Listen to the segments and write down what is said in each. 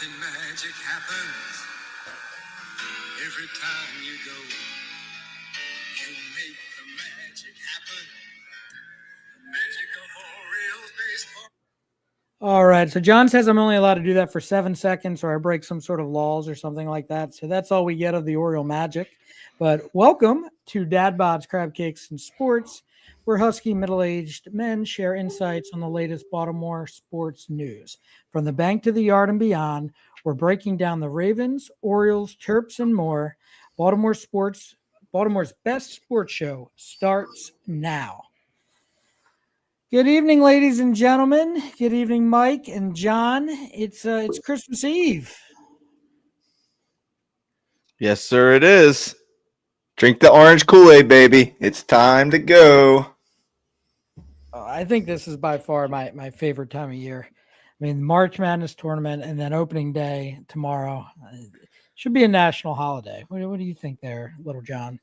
Something magic happens every time you go. You make the magic happen. The magic of Orioles baseball. All right. So John says I'm only allowed to do that for 7 seconds or I break some sort of laws or something like that. So that's all we get of the Oriole magic. But welcome to Dad Bod's Crab Cakes and Sports, where husky middle-aged men share insights on the latest Baltimore sports news. From the bank to the yard and beyond, we're breaking down the Ravens, Orioles, Terps, and more. Baltimore's best sports show starts now. Good evening, ladies and gentlemen. Good evening, Mike and John. It's Christmas Eve. Yes, sir, it is. Drink the orange Kool-Aid, baby. It's time to go. I think this is by far my favorite time of year. I mean, March Madness tournament and then opening day tomorrow should be a national holiday. What do you think there, little John?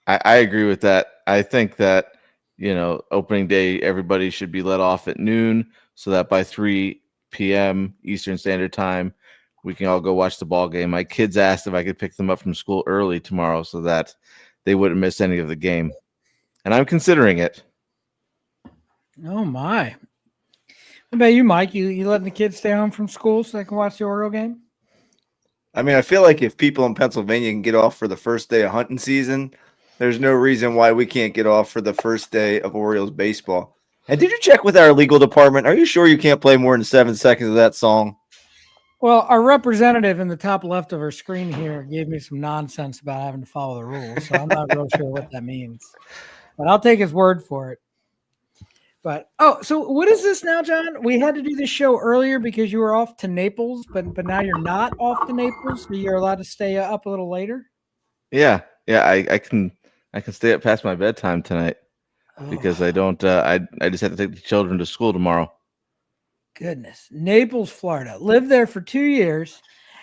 I agree with that. I think that, opening day, everybody should be let off at noon so that by 3 p.m. Eastern Standard Time, we can all go watch the ball game. My kids asked if I could pick them up from school early tomorrow so that they wouldn't miss any of the game. And I'm considering it. Oh, my. What about you, Mike? You letting the kids stay home from school so they can watch the Oriole game? I mean, I feel like if people in Pennsylvania can get off for the first day of hunting season, there's no reason why we can't get off for the first day of Orioles baseball. And did you check with our legal department? Are you sure you can't play more than 7 seconds of that song? Well, our representative in the top left of our screen here gave me some nonsense about having to follow the rules, so I'm not real sure what that means. But I'll take his word for it. But so what is this now, John? We had to do this show earlier because you were off to Naples, but now you're not off to Naples, so you're allowed to stay up a little later. Yeah, I can stay up past my bedtime tonight because I don't. I just have to take the children to school tomorrow. Goodness, Naples, Florida. Lived there for 2 years,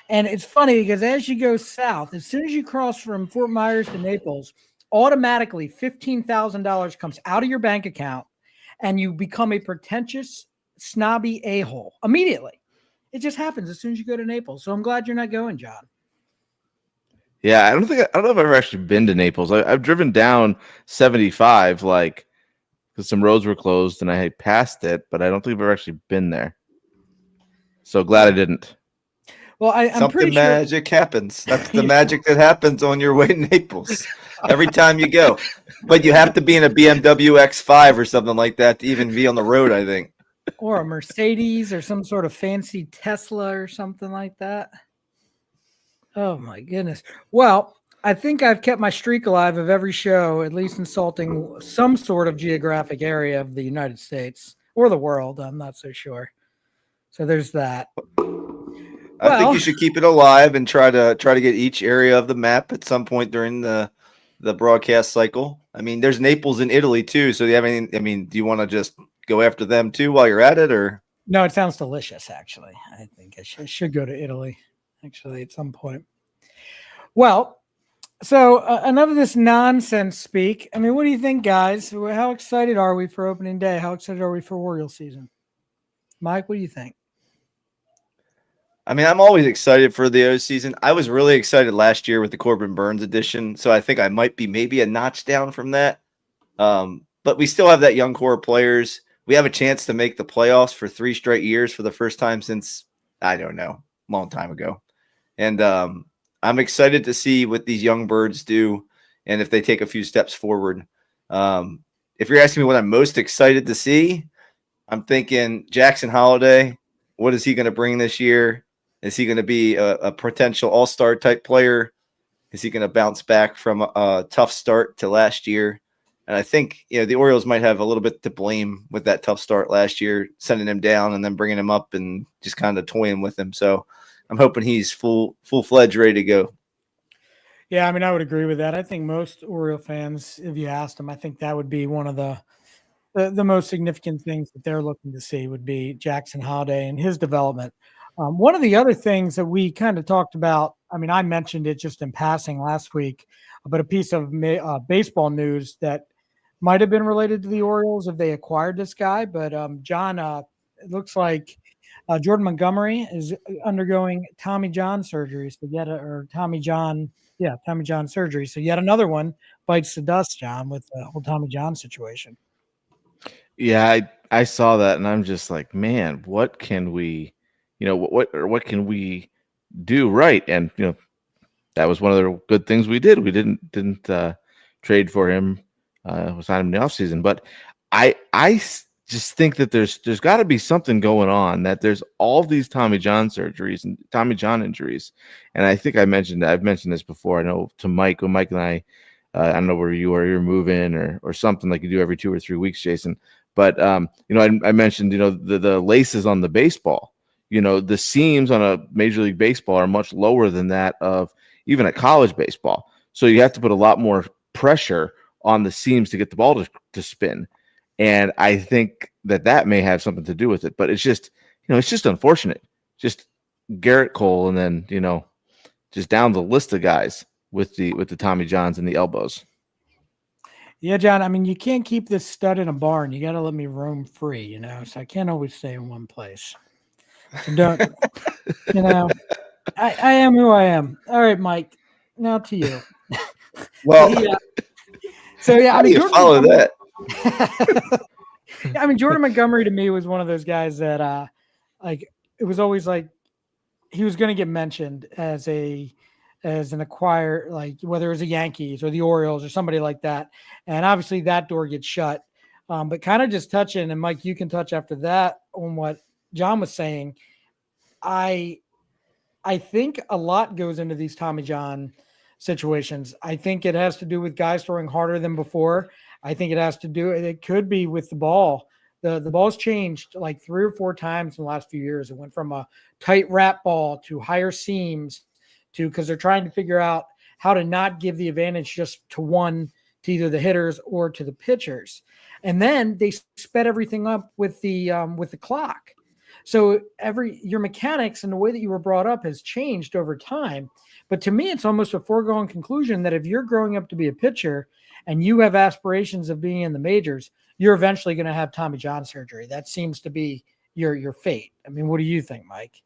and it's funny because as you go south, as soon as you cross from Fort Myers to Naples, automatically $15,000 comes out of your bank account. And you become a pretentious, snobby a-hole immediately. It just happens as soon as you go to Naples. So I'm glad you're not going, John. Yeah, I don't know if I've ever actually been to Naples. I've driven down 75, because some roads were closed and I had passed it, but I don't think I've ever actually been there. So glad I didn't. Well, I'm Something pretty sure magic happens. That's the magic that happens on your way to Naples every time you go. But you have to be in a BMW X5 or something like that to even be on the road, I think. Or a Mercedes or some sort of fancy Tesla or something like that. Oh, my goodness. Well, I think I've kept my streak alive of every show, at least insulting some sort of geographic area of the United States or the world. I'm not so sure. So there's that. I think you should keep it alive and try to get each area of the map at some point during the broadcast cycle. I mean, there's Naples in Italy too. So do you have any? I mean, do you want to just go after them too while you're at it, or? No, it sounds delicious. Actually, I think I should go to Italy. Actually, at some point. Well, so enough of this nonsense speak. I mean, what do you think, guys? How excited are we for opening day? How excited are we for Oriole season? Mike, what do you think? I mean, I'm always excited for the O season. I was really excited last year with the Corbin Burns edition, so I think I might be maybe a notch down from that. But we still have that young core of players. We have a chance to make the playoffs for 3 straight years for the first time since, I don't know, a long time ago. And I'm excited to see what these young birds do and if they take a few steps forward. If you're asking me what I'm most excited to see, I'm thinking Jackson Holliday. What is he going to bring this year? Is he going to be a potential all-star type player? Is he going to bounce back from a tough start to last year? And I think the Orioles might have a little bit to blame with that tough start last year, sending him down and then bringing him up and just kind of toying with him. So I'm hoping he's full-fledged ready to go. Yeah, I mean, I would agree with that. I think most Oriole fans, if you asked them, I think that would be one of the most significant things that they're looking to see would be Jackson Holliday and his development. One of the other things that we kind of talked about, I mean, I mentioned it just in passing last week, but a piece of baseball news that might have been related to the Orioles if they acquired this guy. But John, it looks like Jordan Montgomery is undergoing Tommy John surgery. So Tommy John surgery. So yet another one bites the dust, John, with the whole Tommy John situation. Yeah, I saw that and I'm just like, man, what can we, what can we do right? And that was one of the good things we did. We didn't trade for him, was on him in the offseason. But just think that there's got to be something going on, that there's all these Tommy John surgeries and Tommy John injuries. And I think I've mentioned this before. I know to Mike, when Mike and I don't know where you are, you're moving or something like you do every 2 or 3 weeks, Jason. But I mentioned the laces on the baseball. The seams on a Major League Baseball are much lower than that of even a college baseball. So you have to put a lot more pressure on the seams to get the ball to spin. And I think that may have something to do with it. But it's just, it's just unfortunate. Just Garrett Cole and then, just down the list of guys with the Tommy Johns and the elbows. Yeah, John, I mean, you can't keep this stud in a barn. You got to let me roam free, so I can't always stay in one place. So don't, I am who I am. All right, Mike, now to you. Well, I mean, you follow that? I mean, Jordan Montgomery to me was one of those guys that, it was always like he was going to get mentioned as an acquire, like whether it was the Yankees or the Orioles or somebody like that. And obviously that door gets shut. But kind of just touching, and Mike, you can touch after that on what John was saying. I think a lot goes into these Tommy John situations. I think it has to do with guys throwing harder than before. I think it could be with the ball. The ball's changed like 3 or 4 times in the last few years. It went from a tight wrap ball to higher seams because they're trying to figure out how to not give the advantage just to either the hitters or to the pitchers. And then they sped everything up with the clock. So your mechanics and the way that you were brought up has changed over time. But to me, it's almost a foregone conclusion that if you're growing up to be a pitcher and you have aspirations of being in the majors, you're eventually going to have Tommy John surgery. That seems to be your fate. I mean, what do you think, Mike?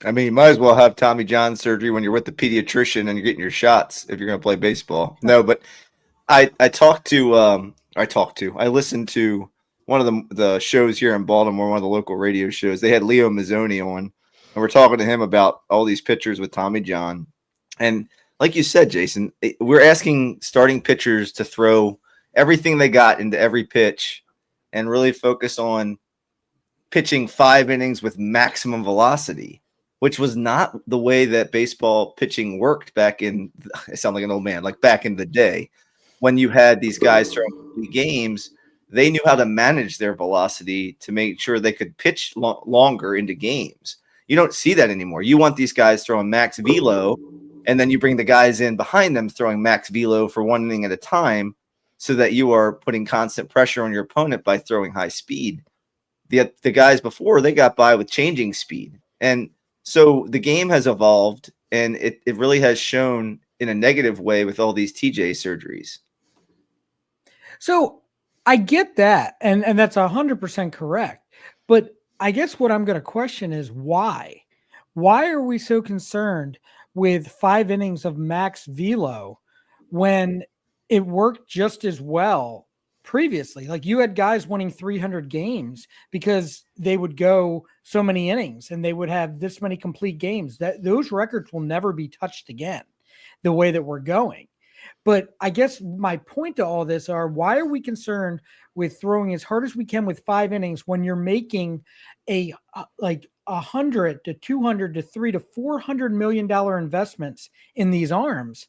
I mean, you might as well have Tommy John surgery when you're with the pediatrician and you're getting your shots if you're going to play baseball. No, but I listened to one of the shows here in Baltimore, one of the local radio shows. They had Leo Mazzoni on, and we're talking to him about all these pitchers with Tommy John. And like you said, Jason, we're asking starting pitchers to throw everything they got into every pitch and really focus on pitching 5 innings with maximum velocity, which was not the way that baseball pitching worked back in – I sound like an old man – like back in the day when you had these guys throwing games. They knew how to manage their velocity to make sure they could pitch longer into games. You don't see that anymore. You want these guys throwing max velo, and then you bring the guys in behind them throwing max velo for 1 inning at a time so that you are putting constant pressure on your opponent by throwing high speed. The guys before, they got by with changing speed. And so the game has evolved, and it really has shown in a negative way with all these TJ surgeries. So I get that, and that's 100% correct. But I guess what I'm going to question is why? Why are we so concerned with 5 innings of max velo when it worked just as well previously? Like you had guys winning 300 games because they would go so many innings and they would have this many complete games. Those records will never be touched again the way that we're going. But I guess my point to all this are, why are we concerned with throwing as hard as we can with 5 innings when you're making a like $100 to $200 to $300 to $400 million investments in these arms,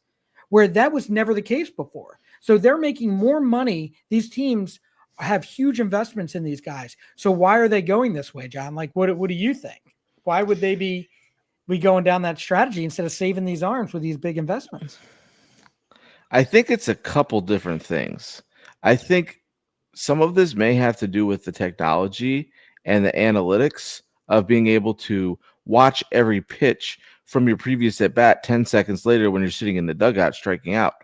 where that was never the case before? So they're making more money. These teams have huge investments in these guys. So why are they going this way, John? Like, what do you think? Why would they be going down that strategy instead of saving these arms with these big investments? I think it's a couple different things. I think some of this may have to do with the technology and the analytics of being able to watch every pitch from your previous at bat 10 seconds later when you're sitting in the dugout striking out,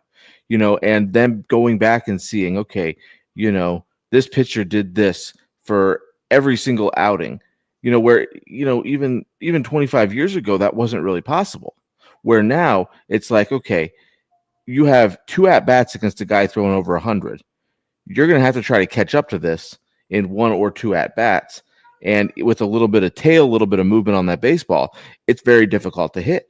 and then going back and seeing, okay, this pitcher did this for every single outing. where, even 25 years ago, that wasn't really possible. Where now it's like, okay, you have 2 at-bats against a guy throwing over 100. You're going to have to try to catch up to this in 1 or 2 at-bats. And with a little bit of tail, a little bit of movement on that baseball, it's very difficult to hit.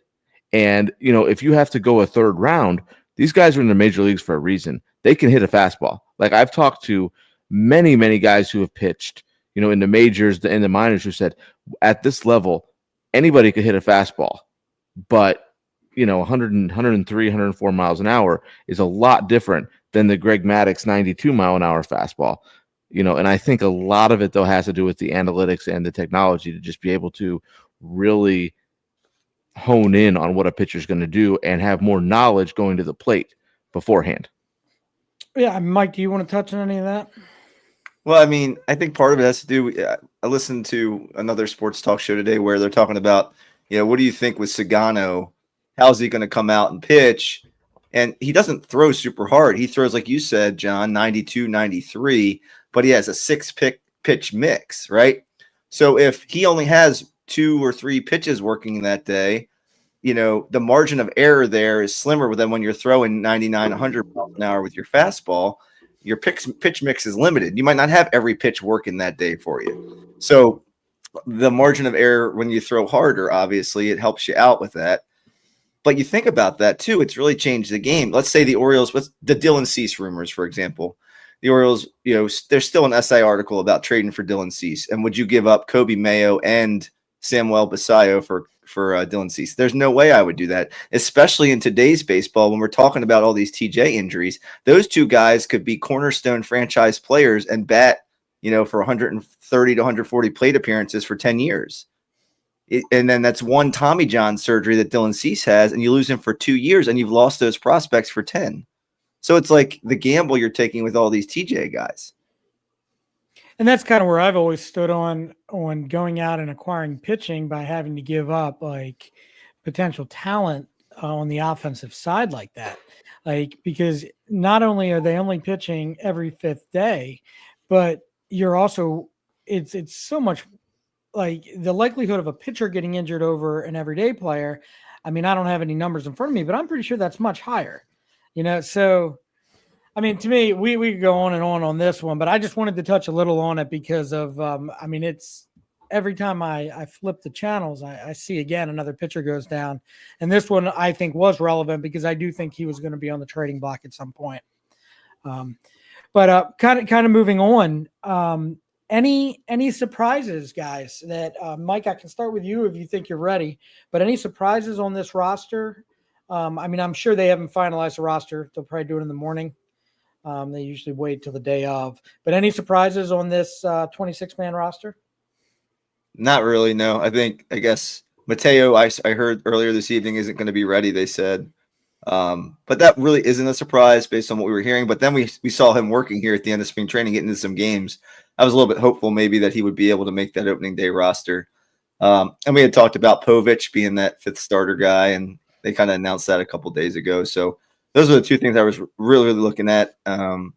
And, if you have to go a third round, these guys are in the major leagues for a reason. They can hit a fastball. Like, I've talked to many, many guys who have pitched, in the majors and the minors, who said at this level, anybody could hit a fastball. But, 100, 103, 104 miles an hour is a lot different than the Greg Maddux 92 mile an hour fastball. And I think a lot of it, though, has to do with the analytics and the technology to just be able to really hone in on what a pitcher is going to do and have more knowledge going to the plate beforehand. Yeah, Mike, do you want to touch on any of that? Well, I mean, I think part of it has to do. I listened to another sports talk show today where they're talking about, what do you think with Sagano? How's he going to come out and pitch? And he doesn't throw super hard. He throws, like you said, John, 92, 93, but he has a 6-pitch mix, right? So if he only has 2 or 3 pitches working that day, the margin of error there is slimmer than when you're throwing 99, 100 miles an hour with your fastball. Your pitch mix is limited. You might not have every pitch working that day for you. So the margin of error when you throw harder, obviously, it helps you out with that. But you think about that, too. It's really changed the game. Let's say the Orioles, with the Dylan Cease rumors, for example. The Orioles, there's still an SI article about trading for Dylan Cease. And would you give up Kobe Mayo and Samuel Basayo for Dylan Cease? There's no way I would do that, especially in today's baseball when we're talking about all these TJ injuries. Those 2 guys could be cornerstone franchise players and bat, for 130 to 140 plate appearances for 10 years. And then that's one Tommy John surgery that Dylan Cease has, and you lose him for 2 years, and you've lost those prospects for 10. So it's like the gamble you're taking with all these TJ guys. And that's kind of where I've always stood on going out and acquiring pitching by having to give up like potential talent on the offensive side like that. Like, because not only are they only pitching every 5th day, but you're also, it's so much like the likelihood of a pitcher getting injured over an everyday player. I mean, I don't have any numbers in front of me, but I'm pretty sure that's much higher, so I mean, to me, we could go on this one, but I just wanted to touch a little on it because of, it's every time I flip the channels, I see again another pitcher goes down. And this one I think was relevant because I do think he was going to be on the trading block at some point. But kind of moving on, any surprises, guys, that Mike, I can start with you if you think you're ready, but any surprises on this roster? I'm sure they haven't finalized the roster. They'll probably do it in the morning. They usually wait till the day of. But any surprises on this 26-man roster? Not really, no. I guess Mateo, I heard earlier this evening, isn't going to be ready, they said. But that really isn't a surprise based on what we were hearing. But then we saw him working here at the end of spring training, getting into some games. I was a little bit hopeful maybe that he would be able to make that opening day roster. And we had talked about Povich being that 5th starter guy, and they kind of announced that a couple days ago. So those are the 2 things I was really, really looking at. The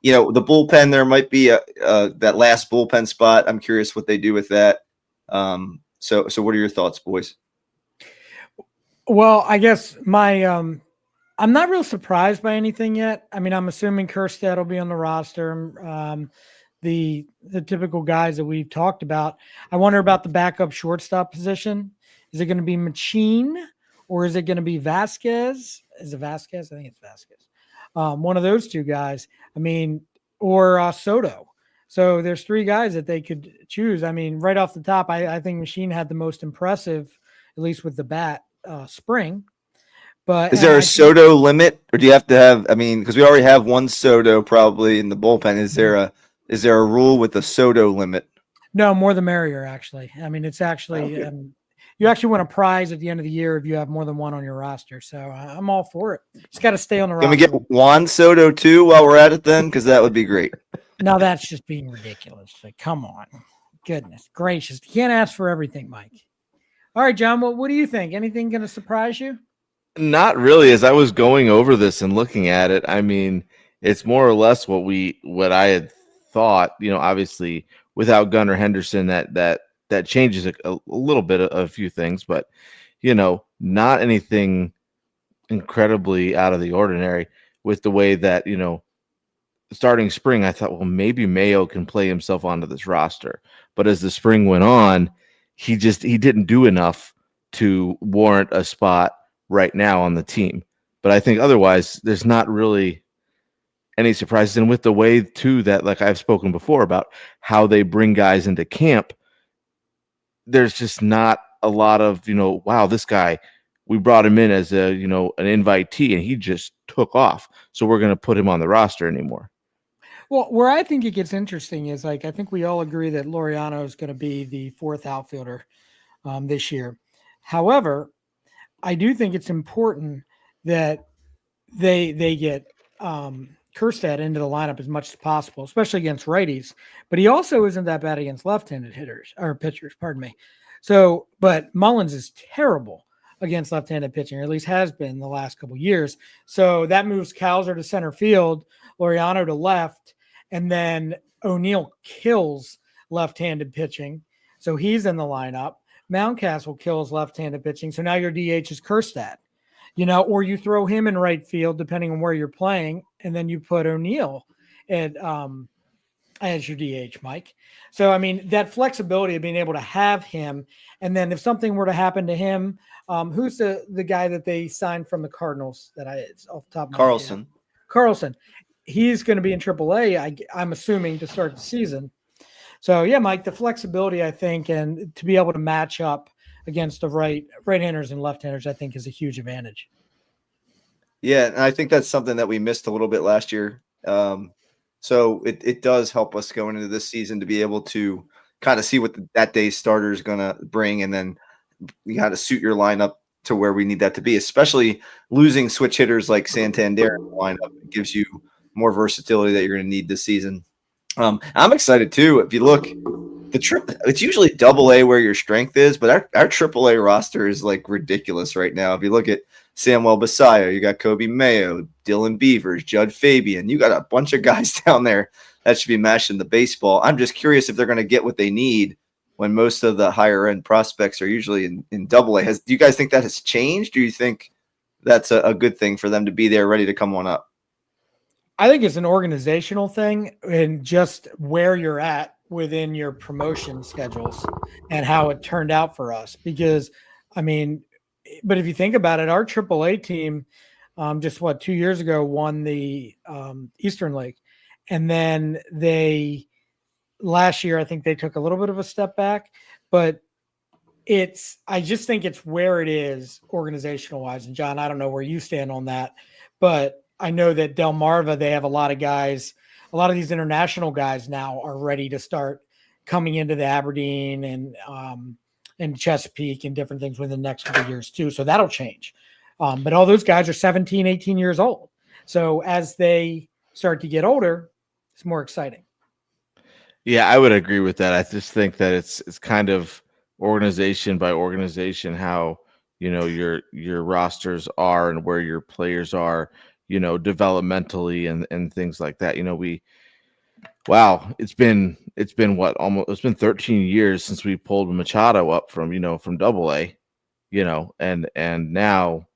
bullpen, there might be that last bullpen spot. I'm curious what they do with that. So what are your thoughts, boys? Well, I guess I'm not real surprised by anything yet. I mean, I'm assuming Kerstead will be on the roster. The typical guys that we've talked about. I wonder about the backup shortstop position. Is it going to be Machine or is it going to be Vasquez? Is it Vasquez? I think it's Vasquez. One of those 2 guys. Or Soto. So there's 3 guys that they could choose. I mean, right off the top, I think Machine had the most impressive, at least with the bat, spring. But is there a Soto limit, or do you have to have? Because we already have one Soto probably in the bullpen. Is there a rule with the Soto limit? No, more the merrier. Actually, it's actually you actually win a prize at the end of the year if you have more than one on your roster. So I'm all for it. Just got to stay on the roster. Can we get Juan Soto too while we're at it then? Because that would be great. Now that's just being ridiculous. Like, come on. Goodness gracious. You can't ask for everything, Mike. All right, John, what do you think? Anything going to surprise you? Not really. As I was going over this and looking at it, it's more or less what I had thought, obviously without Gunnar Henderson, that that changes a little bit of a few things, but not anything incredibly out of the ordinary with the way that, starting spring, I thought, well, maybe Mayo can play himself onto this roster. But as the spring went on, he didn't do enough to warrant a spot right now on the team. But I think otherwise, there's not really any surprises. And with the way, too, that, like I've spoken before about how they bring guys into camp, there's just not a lot of, wow, this guy, we brought him in as an invitee and he just took off. So we're going to put him on the roster anymore. Well, where I think it gets interesting is, like, I think we all agree that Laureano is going to be the fourth outfielder this year. However, I do think it's important that they get Kjerstad into the lineup as much as possible, especially against righties. But he also isn't that bad against left-handed pitchers, pardon me. So, but Mullins is terrible against left-handed pitching, or at least has been the last couple of years. So that moves Cowser to center field, Laureano to left, and then O'Neill kills left-handed pitching. So he's in the lineup. Mountcastle kills left-handed pitching. So now your DH is Kjerstad, or you throw him in right field, depending on where you're playing, and then you put O'Neill as your DH, Mike. So, I mean, that flexibility of being able to have him, and then if something were to happen to him, who's the guy that they signed from the Cardinals it's off the top of my head? Carlson. He's going to be in AAA, I'm assuming, to start the season. So, yeah, Mike, the flexibility, I think, and to be able to match up against the right-handers and left-handers, I think, is a huge advantage. Yeah, and I think that's something that we missed a little bit last year. So it does help us going into this season to be able to kind of see what that day's starter is going to bring, and then you got to suit your lineup to where we need that to be, especially losing switch hitters like Santander in the lineup. It gives you more versatility that you're going to need this season. I'm excited too. If you look, it's usually AA where your strength is, but our AAA roster is like ridiculous right now. If you look at Samuel Basayo, you got Kobe Mayo, Dylan Beavers, Judd Fabian. You got a bunch of guys down there that should be mashing the baseball. I'm just curious if they're going to get what they need when most of the higher end prospects are usually in AA. Do you guys think that has changed? Do you think that's a good thing for them to be there ready to come on up? I think it's an organizational thing and just where you're at within your promotion schedules and how it turned out for us. Because, I mean, but if you think about it, our AAA team just 2 years ago won the Eastern League. And then last year, I think they took a little bit of a step back, but I just think it's where it is organizational wise. And John, I don't know where you stand on that, but I know that Delmarva, they have a lot of guys, a lot of these international guys now are ready to start coming into the Aberdeen and Chesapeake and different things within the next couple of years too. So that'll change. But all those guys are 17, 18 years old. So as they start to get older, it's more exciting. Yeah, I would agree with that. I just think that it's kind of organization by organization how your rosters are and where your players are, developmentally and things like that. It's been 13 years since we pulled Machado up from AA, and now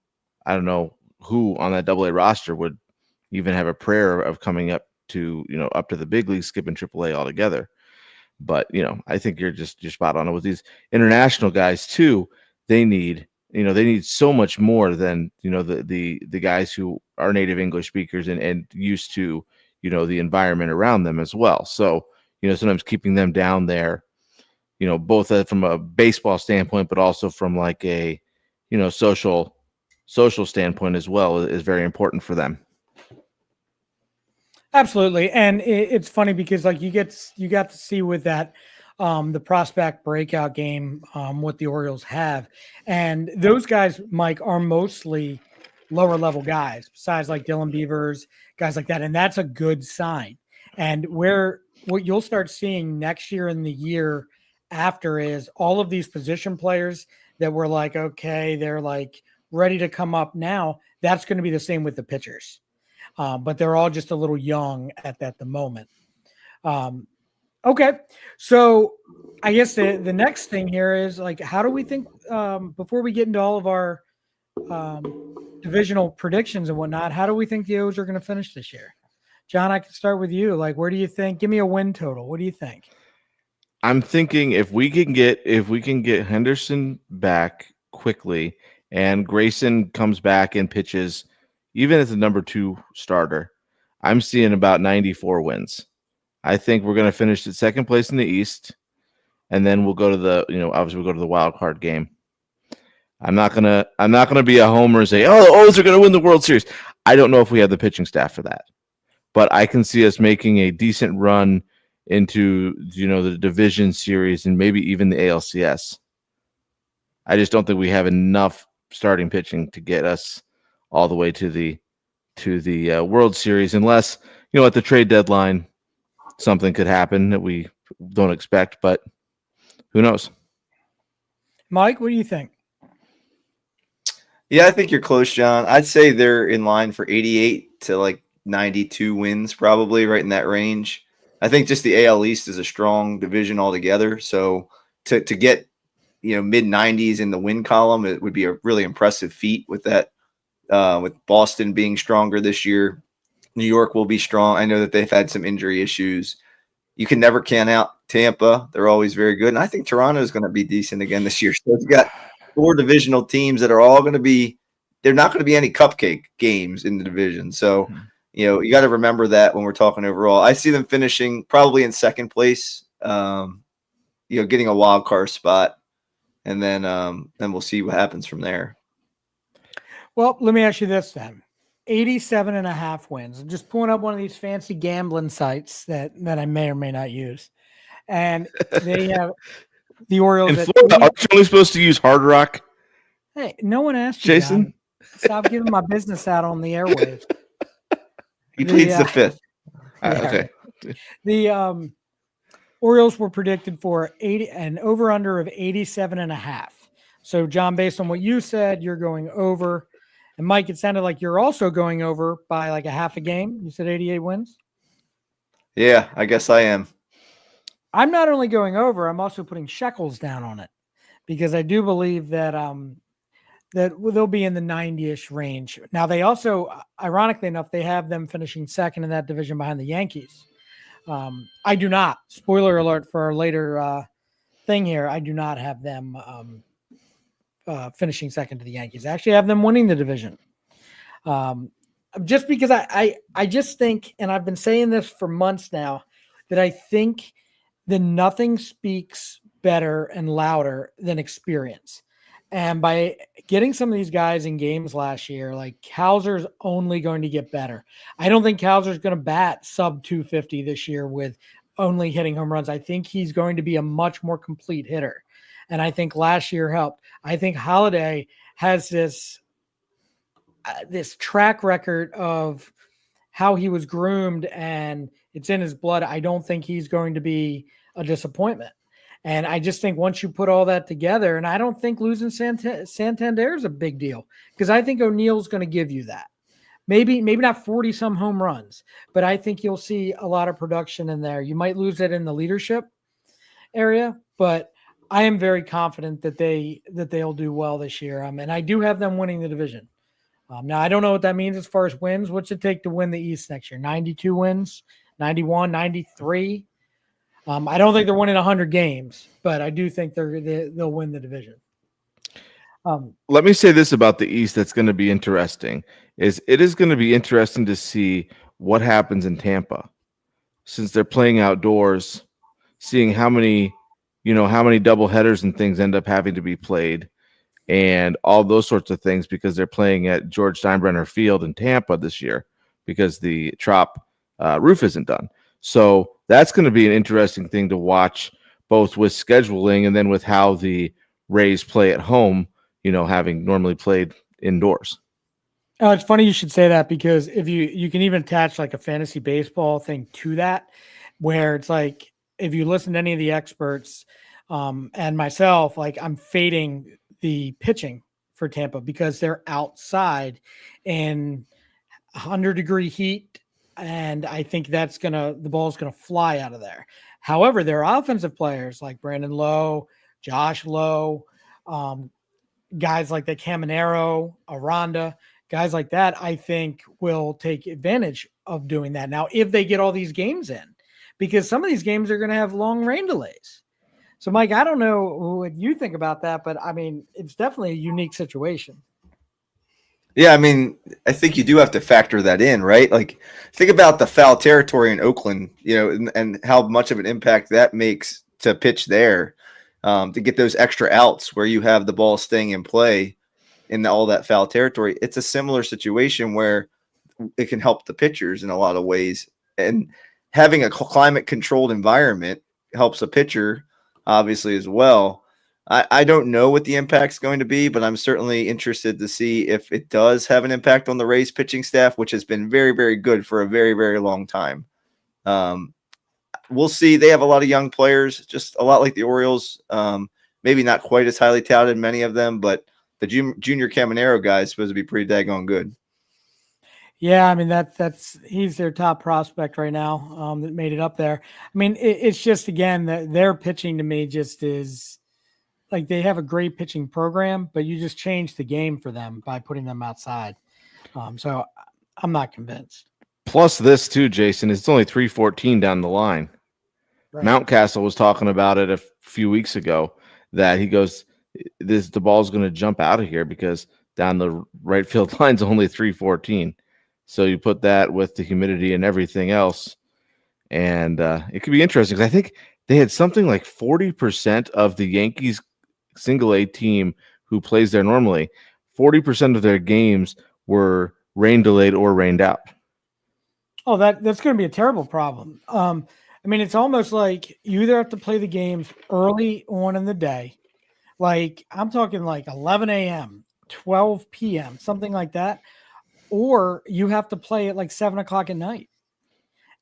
I don't know who on that AA roster would even have a prayer of coming up to up to the big league, skipping AAA altogether. But I think you're spot on with these international guys too. They need so much more than the guys who are native English speakers and used to the environment around them as well. So sometimes keeping them down there, both from a baseball standpoint, but also from like a social standpoint as well is very important for them. Absolutely. And it's funny because like you got to see with that the prospect breakout game what the Orioles have, and those guys, Mike, are mostly lower level guys besides like Dylan Beavers, guys like that, and that's a good sign. And what you'll start seeing next year and the year after is all of these position players that were like, okay, they're like ready to come up now. That's going to be the same with the pitchers. But they're all just a little young at the moment. Okay. So I guess the next thing here is like, how do we think, before we get into all of our divisional predictions and whatnot, how do we think the O's are going to finish this year? John, I can start with you. Like, where do you think? Give me a win total. What do you think? I'm thinking if we can get Henderson back quickly and Grayson comes back and pitches, even as the number 2 starter, I'm seeing about 94 wins. I think we're going to finish at second place in the East, and then we'll go to the obviously we'll go to the wild card game. I'm not gonna be a homer and say, oh, the O's are going to win the World Series. I don't know if we have the pitching staff for that, but I can see us making a decent run into the division series and maybe even the ALCS. I just don't think we have enough starting pitching to get us all the way to the World Series, unless at the trade deadline something could happen that we don't expect, but who knows? Mike, what do you think? Yeah, I think you're close, John. I'd say they're in line for 88 to like 92 wins, probably right in that range. I think just the AL East is a strong division altogether. So to get mid 90s in the win column, it would be a really impressive feat with that. With Boston being stronger this year, New York will be strong. I know that they've had some injury issues. You can never count out Tampa. They're always very good. And I think Toronto is going to be decent again this year. So you've got 4 divisional teams that are all going to be – they're not going to be any cupcake games in the division. So, you got to remember that when we're talking overall. I see them finishing probably in second place, getting a wild card spot. And then we'll see what happens from there. Well, let me ask you this then. 87.5 wins. I'm just pulling up one of these fancy gambling sites that I may or may not use. And they have the Orioles. In Florida, aren't you only supposed to use Hard Rock? Hey, no one asked you, Jason. John. Stop giving my business out on the airwaves. He pleads the fifth. Okay. The Orioles were predicted for an over-under of 87.5. So, John, based on what you said, you're going over. And Mike, it sounded like you're also going over by like a half a game. You said 88 wins? Yeah, I guess I am. I'm not only going over, I'm also putting shekels down on it because I do believe that that they'll be in the 90-ish range. Now, they also, ironically enough, they have them finishing second in that division behind the Yankees. I do not. Spoiler alert for our later thing here. I do not have them finishing second to the Yankees. I actually have them winning the division. Just because I just think, and I've been saying this for months now, that I think that nothing speaks better and louder than experience. And by getting some of these guys in games last year, like Hauser's only going to get better. I don't think Hauser's going to bat sub 250 this year with only hitting home runs. I think he's going to be a much more complete hitter. And I think last year helped. I think Holiday has this track record of how he was groomed and it's in his blood. I don't think he's going to be a disappointment. And I just think once you put all that together, and I don't think losing Santander is a big deal because I think O'Neill's going to give you that. Maybe not 40 some home runs, but I think you'll see a lot of production in there. You might lose it in the leadership area, but I am very confident that they'll do well this year. And I do have them winning the division. Now I don't know what that means as far as wins. What's it take to win the East next year? 92 wins, 91, 93. I don't think they're winning 100 games, but I do think they'll win the division. Let me say this about the East that's going to be interesting. It is going to be interesting to see what happens in Tampa since they're playing outdoors, seeing how many double headers and things end up having to be played and all those sorts of things because they're playing at George Steinbrenner Field in Tampa this year because the Trop roof isn't done. So that's going to be an interesting thing to watch both with scheduling and then with how the Rays play at home, having normally played indoors. Oh, it's funny you should say that because if you can even attach like a fantasy baseball thing to that, where it's like if you listen to any of the experts and myself, like I'm fading the pitching for Tampa because they're outside in 100-degree heat. And I think the ball's going to fly out of there. However, their offensive players like Brandon Lowe, Josh Lowe, guys like the Caminero, Aranda, guys like that, I think will take advantage of doing that. Now, if they get all these games in, because some of these games are going to have long rain delays. So, Mike, I don't know what you think about that, but I mean, it's definitely a unique situation. Yeah, I mean, I think you do have to factor that in, right? Like, think about the foul territory in Oakland, and how much of an impact that makes to pitch there, to get those extra outs where you have the ball staying in play in all that foul territory. It's a similar situation where it can help the pitchers in a lot of ways. And having a climate-controlled environment helps a pitcher, obviously, as well. I don't know what the impact's going to be, but I'm certainly interested to see if it does have an impact on the Rays pitching staff, which has been very, very good for a very, very long time. We'll see. They have a lot of young players, just a lot like the Orioles. Maybe not quite as highly touted, many of them, but the junior Caminero guy is supposed to be pretty daggone good. Yeah, I mean that's he's their top prospect right now. That made it up there. I mean, it's just again that their pitching to me just is. Like they have a great pitching program, but you just change the game for them by putting them outside. So I'm not convinced. Plus this too, Jason, it's only 314 down the line. Right. Mountcastle was talking about it a few weeks ago that he goes, the ball's going to jump out of here because down the right field line's only 314. So you put that with the humidity and everything else, and it could be interesting because I think they had something like 40% of the Yankees single A team who plays there normally, 40% of their games were rain delayed or rained out. Oh, that's going to be a terrible problem. I mean, it's almost like you either have to play the games early on in the day, like I'm talking like 11 a.m., 12 p.m., something like that, or you have to play at like 7 o'clock at night,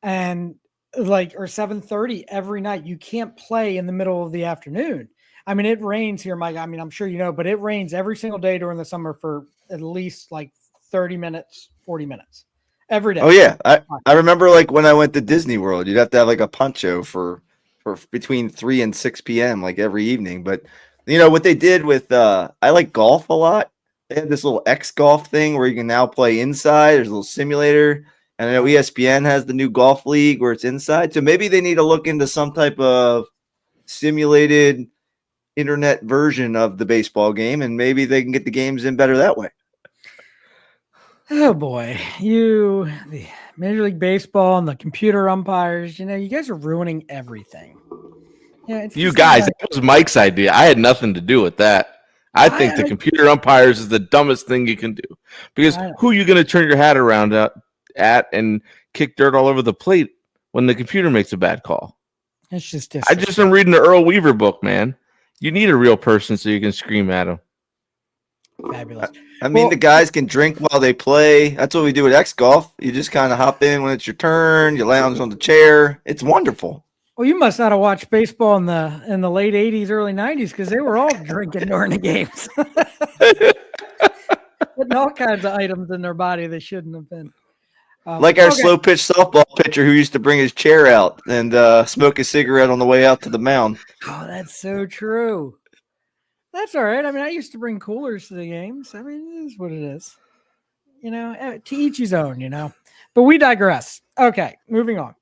and like or 7:30 every night. You can't play in the middle of the afternoon. I mean, it rains here, Mike. I mean, I'm sure you know, but it rains every single day during the summer for at least like 30 minutes, 40 minutes every day. Oh, yeah. I remember like when I went to Disney World, you'd have to have like a poncho for between 3 and 6 p.m. like every evening. But, what they did with I like golf a lot. They had this little X golf thing where you can now play inside. There's a little simulator. And I know ESPN has the new golf league where it's inside. So maybe they need to look into some type of simulated internet version of the baseball game, and maybe they can get the games in better that way. Oh boy, the Major League Baseball and the computer umpires, you guys are ruining everything. Yeah, you guys, that was Mike's idea. I had nothing to do with that. I think the computer umpires is the dumbest thing you can do, because who are you going to turn your hat around at and kick dirt all over the plate when the computer makes a bad call? It's just I just been reading the Earl Weaver book, man. You need a real person so you can scream at them. Fabulous. I mean, the guys can drink while they play. That's what we do at X Golf. You just kind of hop in when it's your turn. You lounge on the chair. It's wonderful. Well, you must not have watched baseball in the late 80s, early 90s, because they were all drinking during the games. Putting all kinds of items in their body they shouldn't have been. Like our slow pitch softball pitcher who used to bring his chair out and smoke a cigarette on the way out to the mound. Oh, that's so true. That's all right. I mean, I used to bring coolers to the games. I mean, it is what it is. To each his own, But we digress. Okay, moving on.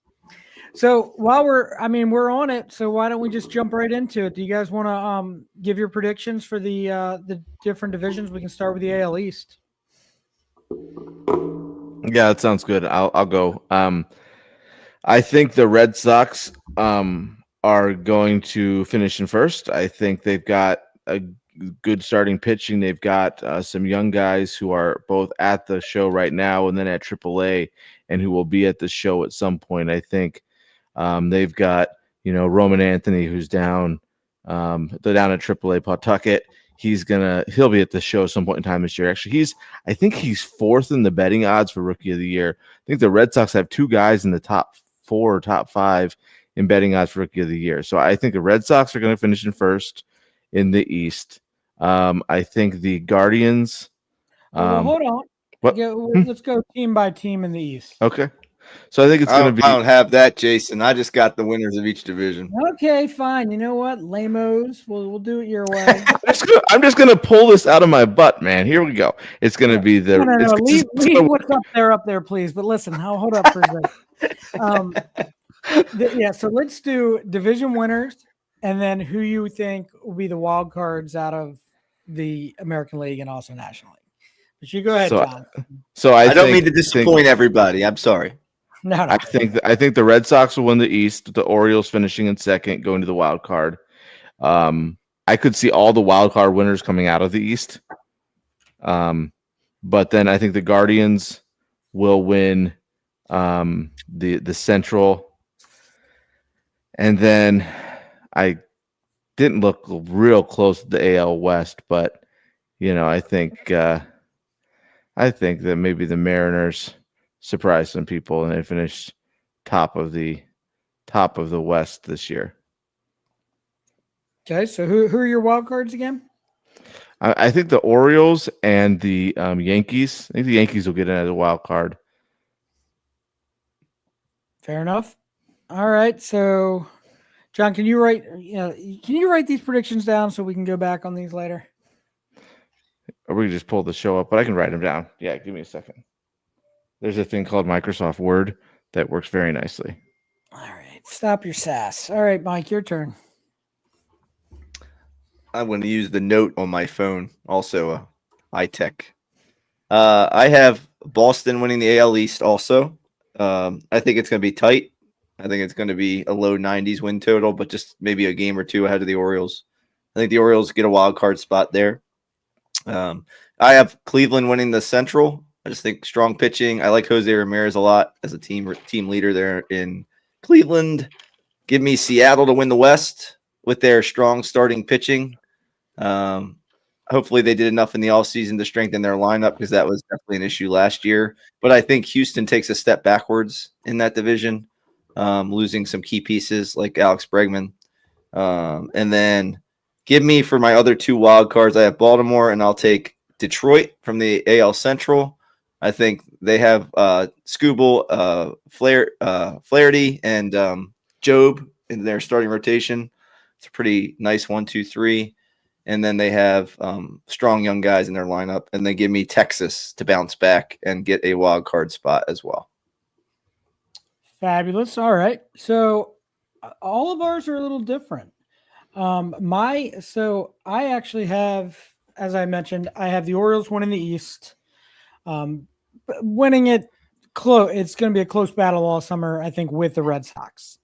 So while we're on it, so why don't we just jump right into it? Do you guys want to give your predictions for the different divisions? We can start with the AL East. Yeah, that sounds good. I'll go. I think the Red Sox are going to finish in first. I think they've got a good starting pitching. They've got some young guys who are both at the show right now and then at AAA, and who will be at the show at some point. I think they've got Roman Anthony, who's down. They're down at AAA. Pawtucket. He'll be at the show at some point in time this year. Actually, I think he's fourth in the betting odds for Rookie of the Year. I think the Red Sox have two guys in the top 4 or top 5 in betting odds for Rookie of the Year. So I think the Red Sox are going to finish in first in the East. I think the Guardians. Hold on. What? Let's go team by team in the East. Okay. So I think it's going to be. I don't have that, Jason. I just got the winners of each division. Okay, fine. You know what? Lamos. We'll do it your way. I'm just gonna pull this out of my butt, man. Here we go. It's gonna be the. No. It's, Leave it's what's up there, please. But listen, hold up for a second. So let's do division winners, and then who you think will be the wild cards out of the American League and also National League. But you go ahead, John. So I don't mean to disappoint everybody. I'm sorry. No. I think the Red Sox will win the East. The Orioles finishing in second, going to the wild card. I could see all the wild card winners coming out of the East. But then I think the Guardians will win the Central. And then I didn't look real close to the AL West, but I think that maybe the Mariners surprise some people and they finish top of the West this year. Okay, so who are your wild cards again? I think the Orioles and the Yankees. I think the Yankees will get in as a wild card. Fair enough. All right, so John, can you write these predictions down so we can go back on these later? Or we can just pull the show up, but I can write them down. Yeah, give me a second. There's a thing called Microsoft Word that works very nicely. All right, stop your sass. All right, Mike, your turn. I'm going to use the note on my phone, also high tech. I have Boston winning the AL East also. I think it's going to be tight. I think it's going to be a low 90s win total, but just maybe a game or two ahead of the Orioles. I think the Orioles get a wild card spot there. I have Cleveland winning the Central. I just think strong pitching. I like Jose Ramirez a lot as a team leader there in Cleveland. Give me Seattle to win the West with their strong starting pitching. Hopefully they did enough in the offseason to strengthen their lineup because that was definitely an issue last year. But I think Houston takes a step backwards in that division, losing some key pieces like Alex Bregman. And then give me for my other two wild cards, I have Baltimore, and I'll take Detroit from the AL Central. I think they have Skubal, Flaherty, and Job in their starting rotation. It's a pretty nice 1, 2, 3. And then they have strong young guys in their lineup. And they give me Texas to bounce back and get a wild card spot as well. Fabulous. All right. So all of ours are a little different. So I actually have, as I mentioned, I have the Orioles winning the East. Winning it close. It's going to be a close battle all summer, I think, with the Red Sox.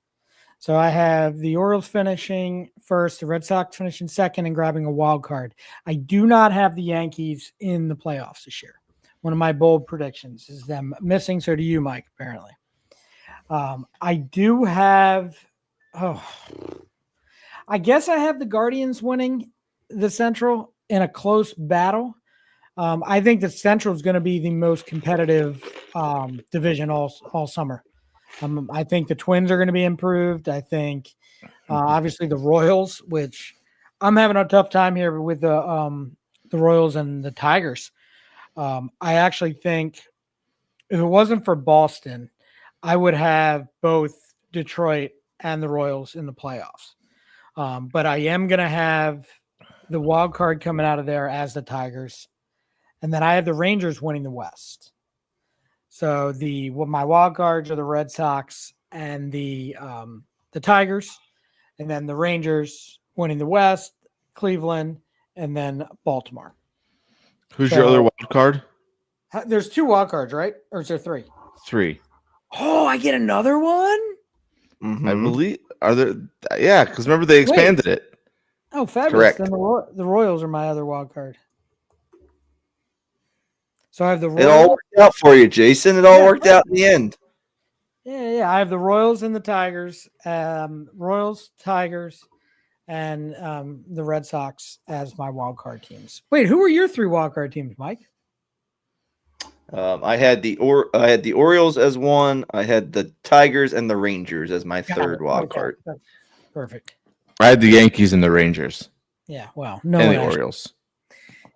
So I have the Orioles finishing first, the Red Sox finishing second, and grabbing a wild card. I do not have the Yankees in the playoffs this year. One of my bold predictions is them missing. So do you, Mike, apparently. I do have, I guess I have the Guardians winning the Central in a close battle. I think the Central is going to be the most competitive division all summer. I think the Twins are going to be improved. I think obviously the Royals, which I'm having a tough time here with the Royals and the Tigers. I actually think if it wasn't for Boston, I would have both Detroit and the Royals in the playoffs. But I am going to have the wild card coming out of there as the Tigers. And then I have the Rangers winning the West. So my wild cards are the Red Sox and the Tigers, and then the Rangers winning the West, Cleveland, and then Baltimore. Who's your other wild card? There's 2 wild cards, right? Or is there 3? 3. Oh, I get another one? Mm-hmm. I believe are there? Yeah, because remember they expanded it. Oh, fabulous! Correct. Then the Royals are my other wild card. So I have the Royals. It all worked out for you, Jason. It all worked out in the end. Yeah. I have the Royals and the Tigers, Royals, Tigers, and the Red Sox as my wild card teams. Wait, who are your 3 wild card teams, Mike? I had the Orioles as one. I had the Tigers and the Rangers as my third wild card. That's perfect. I had the Yankees and the Rangers. Yeah, well, and the Orioles.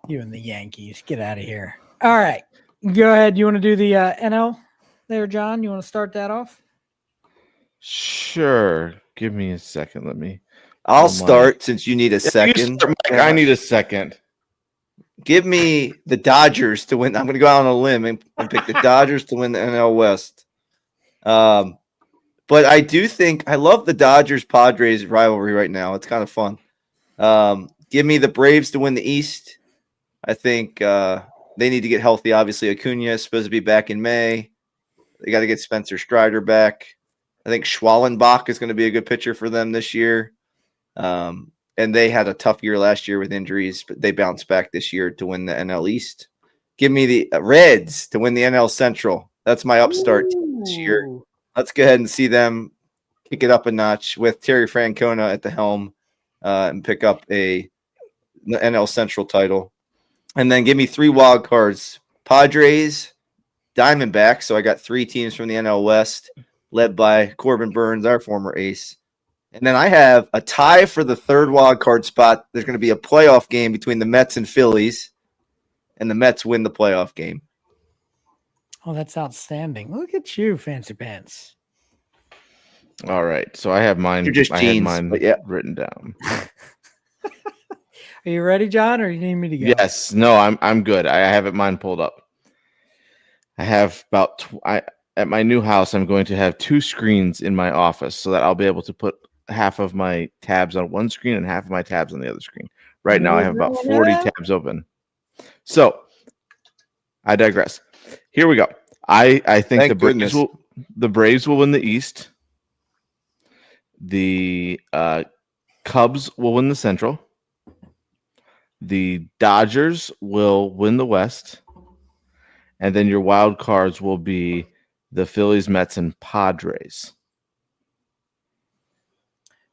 You and the Yankees, get out of here. All right, go ahead. You want to do the NL there, John? You want to start that off? Sure. Give me a second. Let me. I'll Oh, my. start since you need a You second. start, Mike. I need a second. Give me the Dodgers to win. I'm going to go out on a limb and pick the Dodgers to win the NL West. But I do think I love the Dodgers-Padres rivalry right now. It's kind of fun. Give me the Braves to win the East. I think they need to get healthy. Obviously, Acuna is supposed to be back in May. They got to get Spencer Strider back. I think Schwallenbach is going to be a good pitcher for them this year. And they had a tough year last year with injuries, but they bounced back this year to win the NL East. Give me the Reds to win the NL Central. That's my upstart team this year. Let's go ahead and see them kick it up a notch with Terry Francona at the helm and pick up the NL Central title. And then give me 3 wild cards. Padres, Diamondbacks. So I got 3 teams from the NL West led by Corbin Burns, our former ace. And then I have a tie for the 3rd wild card spot. There's going to be a playoff game between the Mets and Phillies, and the Mets win the playoff game. Oh, that's outstanding. Look at you, fancy pants. All right. So I have mine. You're just I jeans, had mine but yeah. written down. Are you ready, John, or you need me to go? Yes. No, I'm good. I have mine pulled up. I have about at my new house, I'm going to have 2 screens in my office so that I'll be able to put half of my tabs on one screen and half of my tabs on the other screen. Right now I have about 40 tabs open. So I digress. Here we go. I think the Braves will win the East. The Cubs will win the Central. The Dodgers will win the West. And then your wild cards will be the Phillies, Mets, and Padres.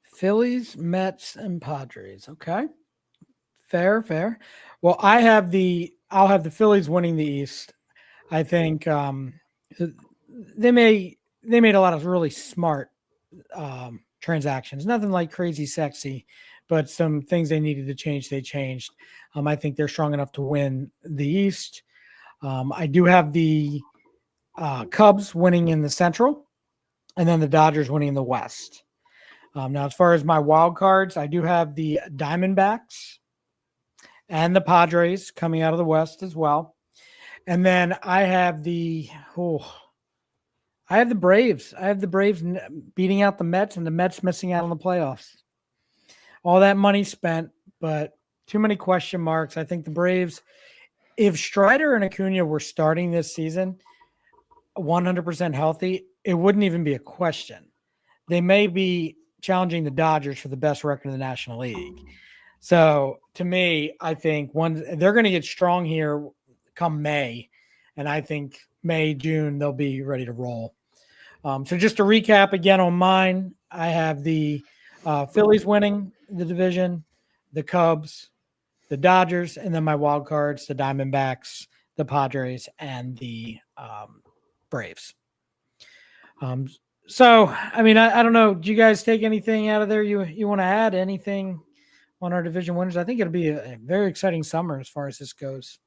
Phillies, Mets, and Padres. Okay. Fair. Well, I'll have the Phillies winning the East. I think they made a lot of really smart transactions. Nothing like crazy sexy, but some things they needed to change, they changed. I think they're strong enough to win the East. I do have the Cubs winning in the Central, and then the Dodgers winning in the West. Now, as far as my wild cards, I do have the Diamondbacks and the Padres coming out of the West as well. And then I have the Braves. I have the Braves beating out the Mets and the Mets missing out on the playoffs. All that money spent, but too many question marks. I think the Braves, if Strider and Acuna were starting this season 100% healthy, it wouldn't even be a question. They may be challenging the Dodgers for the best record in the National League. So to me, I think they're going to get strong here come May, and I think May, June, they'll be ready to roll. So just to recap again on mine, I have the Phillies winning the division, the Cubs, the Dodgers, and then my wild cards, the Diamondbacks, the Padres, and the Braves. So, I mean, I don't know. Do you guys take anything out of there you want to add? Anything on our division winners? I think it'll be a very exciting summer as far as this goes,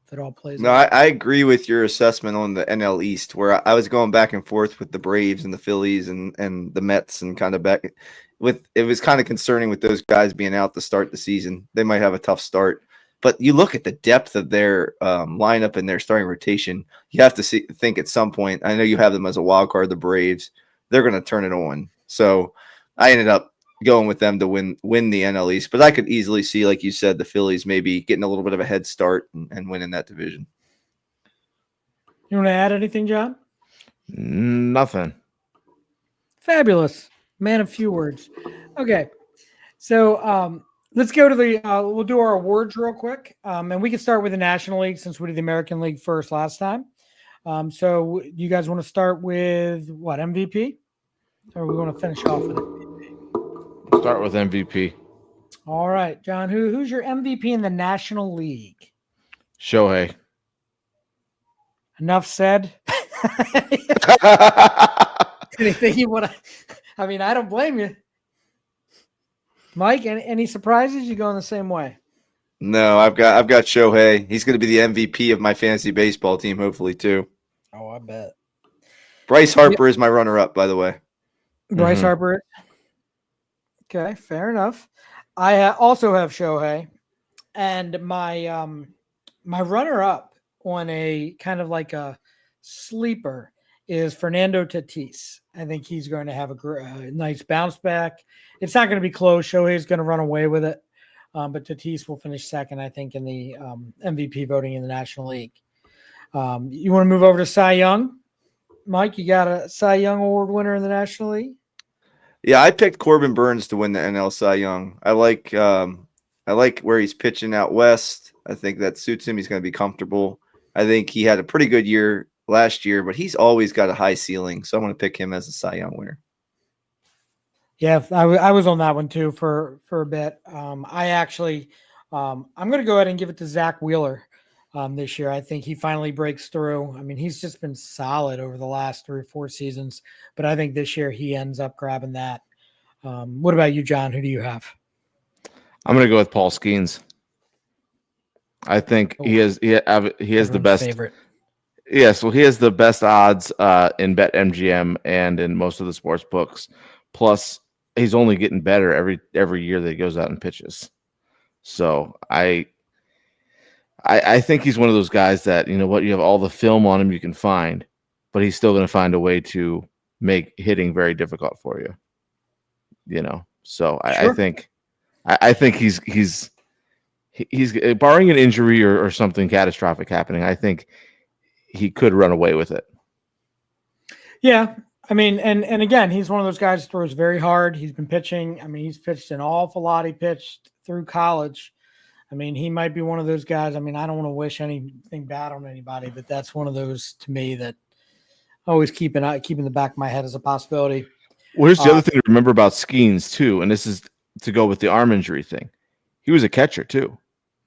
if it all plays No, out. I agree with your assessment on the NL East, where I was going back and forth with the Braves and the Phillies and the Mets and kind of back with it was kind of concerning with those guys being out to start the season. They might have a tough start. But you look at the depth of their lineup and their starting rotation, you have to think at some point, I know you have them as a wild card, the Braves, they're going to turn it on. So I ended up going with them to win the NL East. But I could easily see, like you said, the Phillies maybe getting a little bit of a head start and winning that division. You want to add anything, John? Nothing. Fabulous. Man of few words. Okay. So let's go to we'll do our awards real quick. And we can start with the National League since we did the American League first last time. So you guys want to start with what, MVP? Or we want to finish off with MVP? Start with MVP. All right, John, who's your MVP in the National League? Shohei. Enough said. Anything you want to, I mean, I don't blame you. Mike, any surprises? You going the same way? No, I've got Shohei. He's going to be the MVP of my fantasy baseball team, hopefully, too. Oh, I bet. Bryce Harper is my runner-up, by the way. Bryce Mhm. Harper. Okay, fair enough. I also have Shohei, and my runner-up on a kind of like a sleeper is Fernando Tatis. I think he's going to have a nice bounce back. It's not going to be close. Shohei's going to run away with it, but Tatis will finish second, I think, in the MVP voting in the National League. You want to move over to Cy Young? Mike, you got a Cy Young Award winner in the National League? Yeah, I picked Corbin Burns to win the NL Cy Young. I like where he's pitching out west. I think that suits him. He's going to be comfortable. I think he had a pretty good year last year, but he's always got a high ceiling. So I'm going to pick him as a Cy Young winner. Yeah, I was on that one too for a bit. I actually, I'm going to go ahead and give it to Zach Wheeler this year. I think he finally breaks through. I mean, he's just been solid over the last 3 or 4 seasons, but I think this year he ends up grabbing that. What about you, John? Who do you have? I'm going to go with Paul Skeens. I think he has the Everyone's best favorite. Yes, well, he has the best odds in BetMGM and in most of the sports books. Plus, he's only getting better every year that he goes out and pitches. So I think he's one of those guys that, you know what, you have all the film on him you can find, but he's still going to find a way to make hitting very difficult for you. You know, so Sure. I think he's barring an injury or something catastrophic happening, I think he could run away with it. Yeah. I mean, and again, he's one of those guys who throws very hard. He's been pitching. I mean, he's pitched an awful lot. He pitched through college. I mean, he might be one of those guys. I mean, I don't want to wish anything bad on anybody, but that's one of those to me that I always keep in the back of my head as a possibility. Well, here's the other thing to remember about Skeens too, and this is to go with the arm injury thing. He was a catcher too.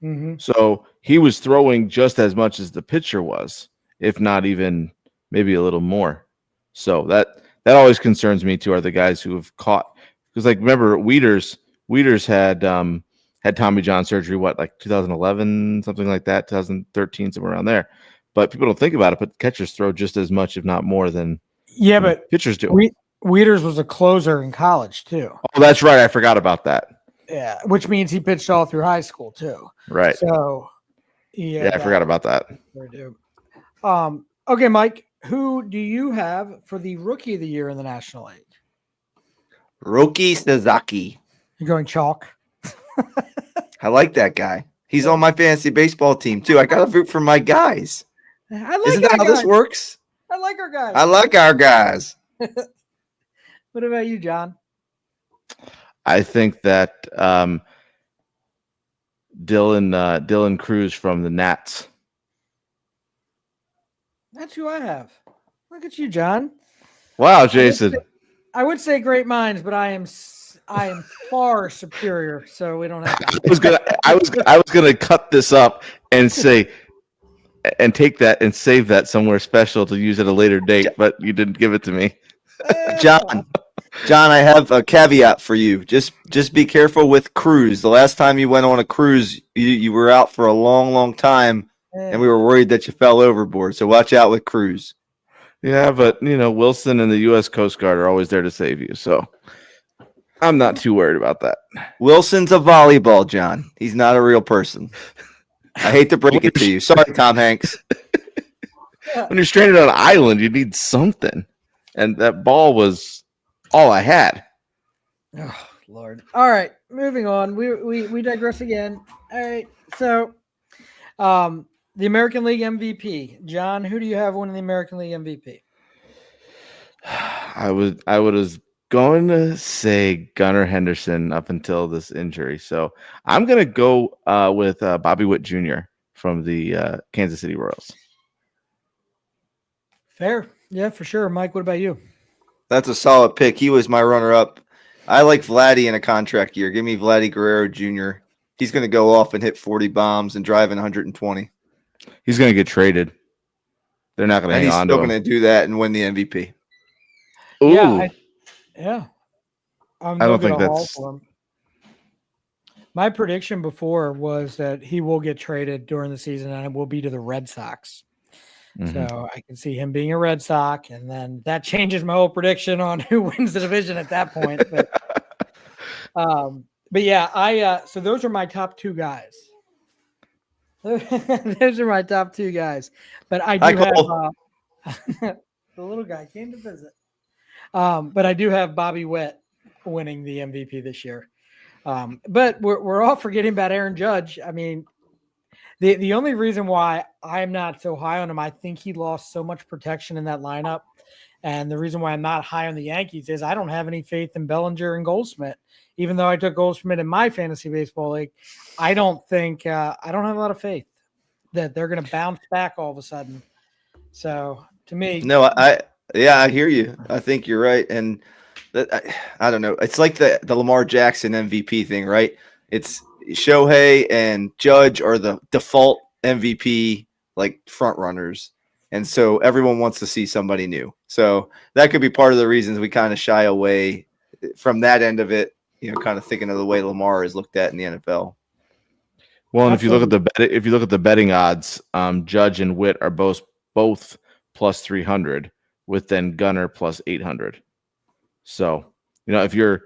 Mm-hmm. So he was throwing just as much as the pitcher was, if not even maybe a little more. So that always concerns me too, are the guys who have caught, because like remember Wieters had Tommy John surgery, like 2011, something like that, 2013, somewhere around there. But people don't think about it, but catchers throw just as much, if not more, than but pitchers do. Wieters was a closer in college too. Oh, that's right. I forgot about that. Yeah, which means he pitched all through high school too. Right. So yeah, I forgot about that. Okay, Mike, who do you have for the Rookie of the Year in the National League? Roki Sasaki. You're going chalk. I like that guy. He's on my fantasy baseball team too. I got to root for my guys. Isn't that how this works? I like our guys. I like our guys. What about you, John? I think that Dylan Cruz from the Nats. That's who I have. Look at you, John. Wow, Jason. I would say great minds, but I am far superior, so we don't have that. I was gonna cut this up and say and take that and save that somewhere special to use at a later date, but you didn't give it to me. John, I have a caveat for you. Just be careful with Cruz. The last time you went on a cruise, you were out for a long, long time, and we were worried that you fell overboard. So watch out with Cruz. Yeah, but Wilson and the U.S. Coast Guard are always there to save you, so I'm not too worried about that. Wilson's a volleyball, John. He's not a real person. I hate to break it to you. Sorry, Tom Hanks. When you're stranded on an island, you need something, and that ball was all I had. Oh, Lord. All right, moving on. We digress again. All right, so the American League MVP. John, who do you have winning the American League MVP? I was going to say Gunnar Henderson up until this injury, so I'm going to go with Bobby Witt Jr. from the Kansas City Royals. Fair. Yeah, for sure. Mike, what about you? That's a solid pick. He was my runner-up. I like Vladdy in a contract year. Give me Vladdy Guerrero Jr. He's going to go off and hit 40 bombs and drive in 120. He's going to get traded. They're not going to hang on to him. He's still going to do that and win the MVP. Ooh. Yeah. I don't think that's. My prediction before was that he will get traded during the season and it will be to the Red Sox. So I can see him being a Red Sox, and then that changes my whole prediction on who wins the division at that point. But yeah, so those are my top two guys. Those are my top two guys. But I do have the little guy came to visit. But I do have Bobby Witt winning the MVP this year. But we're all forgetting about Aaron Judge. I mean, the only reason why I'm not so high on him, I think he lost so much protection in that lineup. And the reason why I'm not high on the Yankees is I don't have any faith in Bellinger and Goldschmidt. Even though I took Goldschmidt in my fantasy baseball league, I don't have a lot of faith that they're going to bounce back all of a sudden. So to me, No, I hear you. I think you're right. And I don't know. It's like the Lamar Jackson MVP thing, right? It's Shohei and Judge are the default MVP like front runners. And so everyone wants to see somebody new. So that could be part of the reasons we kind of shy away from that end of it, kind of thinking of the way Lamar is looked at in the NFL. Well, and if you look at the betting odds, Judge and Witt are both plus 300, with then Gunnar plus 800. So, if you're,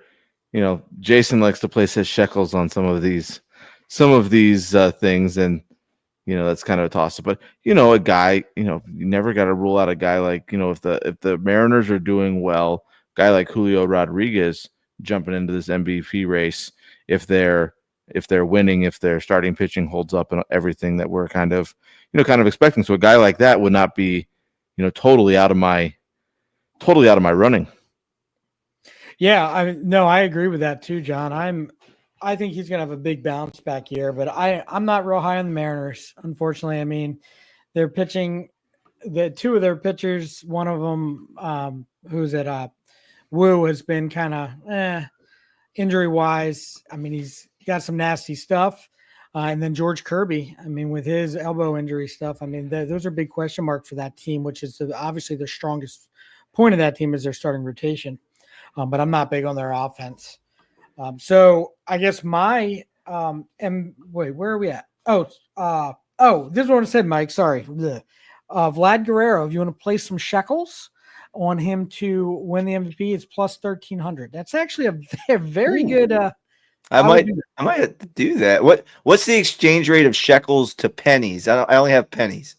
Jason likes to place his shekels on some of these things, and that's kind of a toss up. But a guy, you never got to rule out a guy like, if the Mariners are doing well, guy like Julio Rodriguez jumping into this MVP race, if they're winning, if their starting pitching holds up and everything that we're kind of expecting. So a guy like that would not be, totally out of my running. Yeah, I agree with that too, John. I think he's going to have a big bounce back year, but I'm not real high on the Mariners, unfortunately. I mean, they're pitching the two of their pitchers, one of them, who's at Wu, has been kind of injury wise. I mean, he's got some nasty stuff. And then George Kirby, I mean, with his elbow injury stuff, I mean, those are big question marks for that team, which is obviously the strongest point of that team is their starting rotation. But I'm not big on their offense. So I guess my wait, where are we at? This is what I said, Mike. Sorry. Vlad Guerrero, if you want to place some shekels on him to win the MVP, it's plus 1,300. That's actually a very good. I might have to do that. What's the exchange rate of shekels to pennies? I only have pennies.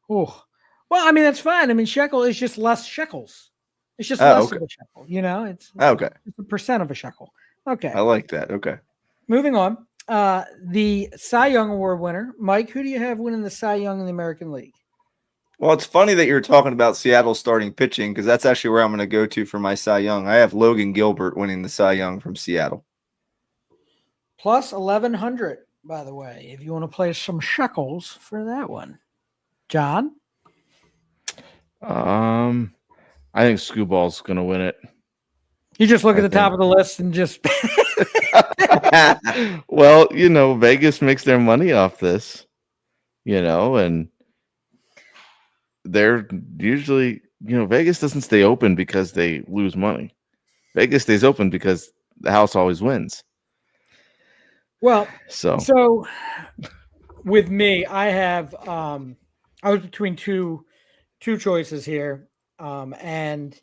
Oh, well, I mean that's fine. I mean shekel is just less shekels. It's just less of a shekel. It's okay. It's a percent of a shekel. Okay, I like that. Okay, moving on. The Cy Young Award winner, Mike. Who do you have winning the Cy Young in the American League? Well, it's funny that you're talking about Seattle starting pitching because that's actually where I'm going to go to for my Cy Young. I have Logan Gilbert winning the Cy Young from Seattle. Plus 1,100, by the way, if you want to place some shekels for that one. John? I think Scooball's going to win it. You just look at the top of the list and just well, Vegas makes their money off this, and they're usually, Vegas doesn't stay open because they lose money. Vegas stays open because the house always wins. Well, so with me, I have I was between two choices here, and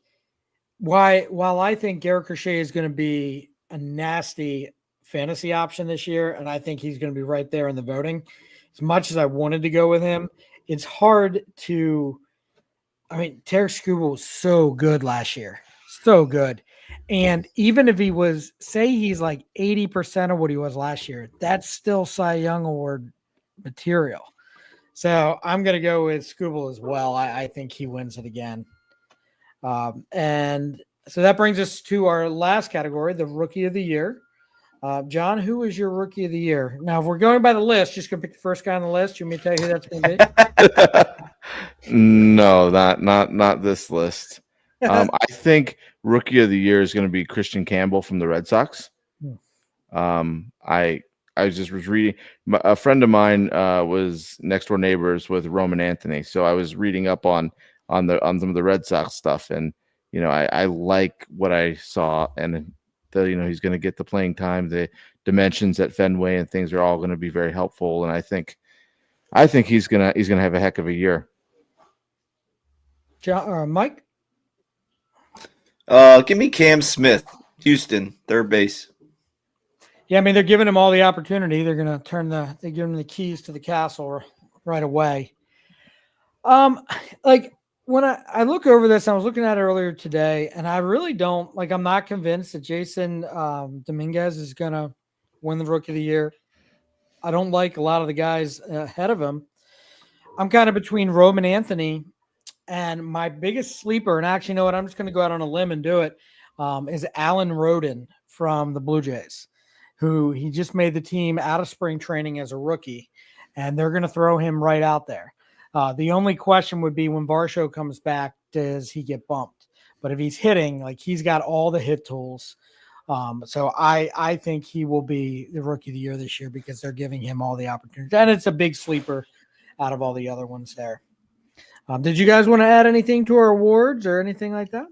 while I think Garrett Crochet is going to be a nasty fantasy option this year, and I think he's going to be right there in the voting, as much as I wanted to go with him, it's hard to. I mean, Tarek Skubal was so good last year, so good. And even if he was, say he's like 80% of what he was last year, that's still Cy Young Award material. So I'm going to go with Skubal as well. I think he wins it again. And so that brings us to our last category, the Rookie of the Year. John, who is your Rookie of the Year? Now, if we're going by the list, just going to pick the first guy on the list. You want me to tell you who that's going to be? No, not this list. I think Rookie of the Year is going to be Christian Campbell from the Red Sox. I was reading. A friend of mine was next door neighbors with Roman Anthony, so I was reading up on some of the Red Sox stuff, and I like what I saw, and he's going to get the playing time, the dimensions at Fenway, and things are all going to be very helpful, and I think he's gonna have a heck of a year. Mike? Give me Cam Smith, Houston, third base. Yeah, I mean, they're giving him all the opportunity. They're going to they give him the keys to the castle right away. Like when I look over this, I was looking at it earlier today, and I really don't like. I'm not convinced that Jason Dominguez is going to win the Rookie of the Year. I don't like a lot of the guys ahead of him. I'm kind of between Roman Anthony and my biggest sleeper. And actually, you know what? I'm just going to go out on a limb and do it. Is Alan Roden from the Blue Jays, who he just made the team out of spring training as a rookie, and they're going to throw him right out there. The only question would be when Varsho comes back, does he get bumped? But if he's hitting, like he's got all the hit tools. So I think he will be the Rookie of the Year this year because they're giving him all the opportunities. And it's a big sleeper out of all the other ones there. Did you guys want to add anything to our awards or anything like that?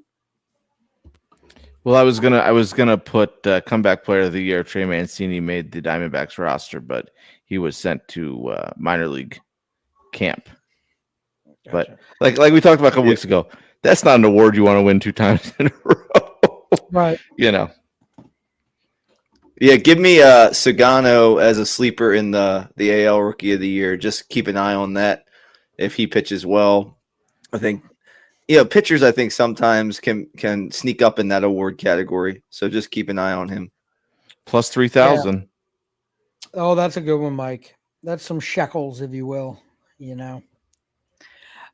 Well, I was gonna put comeback player of the year. Trey Mancini made the Diamondbacks roster, but he was sent to minor league camp. Gotcha. But like we talked about a couple weeks ago, that's not an award you want to win 2 times in a row. Right. You know. Yeah, give me Sagano as a sleeper in the AL Rookie of the Year. Just keep an eye on that. If he pitches well, I think pitchers I think sometimes can sneak up in that award category. So just keep an eye on him. Plus 3,000. Oh, that's a good one, Mike. That's some shekels, if you will.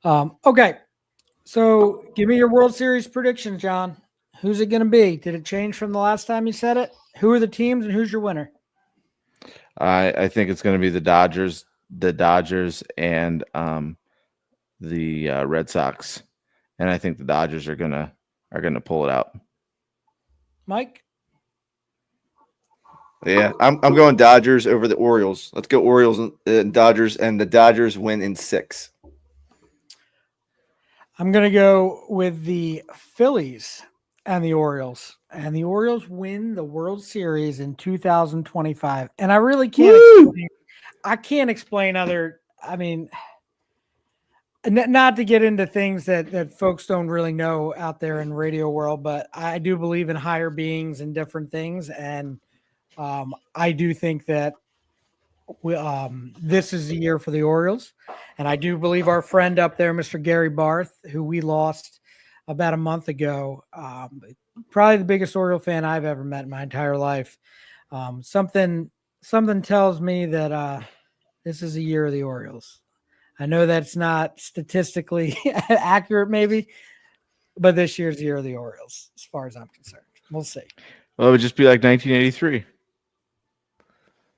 Okay. So give me your World Series prediction, John. Who's it going to be? Did it change from the last time you said it? Who are the teams and who's your winner? I think it's going to be the Dodgers and the Red Sox, and I think the Dodgers are gonna pull it out. Mike? Yeah, I'm going Dodgers over the Orioles. Let's go Orioles and Dodgers, and the Dodgers win in 6. I'm going to go with the Phillies and the Orioles. And the Orioles win the World Series in 2025. And I really can't explain other. I mean, not to get into things that folks don't really know out there in radio world, but I do believe in higher beings and different things. And I do think that this is the year for the Orioles. And I do believe our friend up there, Mr. Gary Barth, who we lost about a month ago, probably the biggest Oriole fan I've ever met in my entire life. Something tells me that this is a year of the Orioles. I know that's not statistically accurate, maybe, but this year's the year of the Orioles, as far as I'm concerned. We'll see. Well, it would just be like 1983.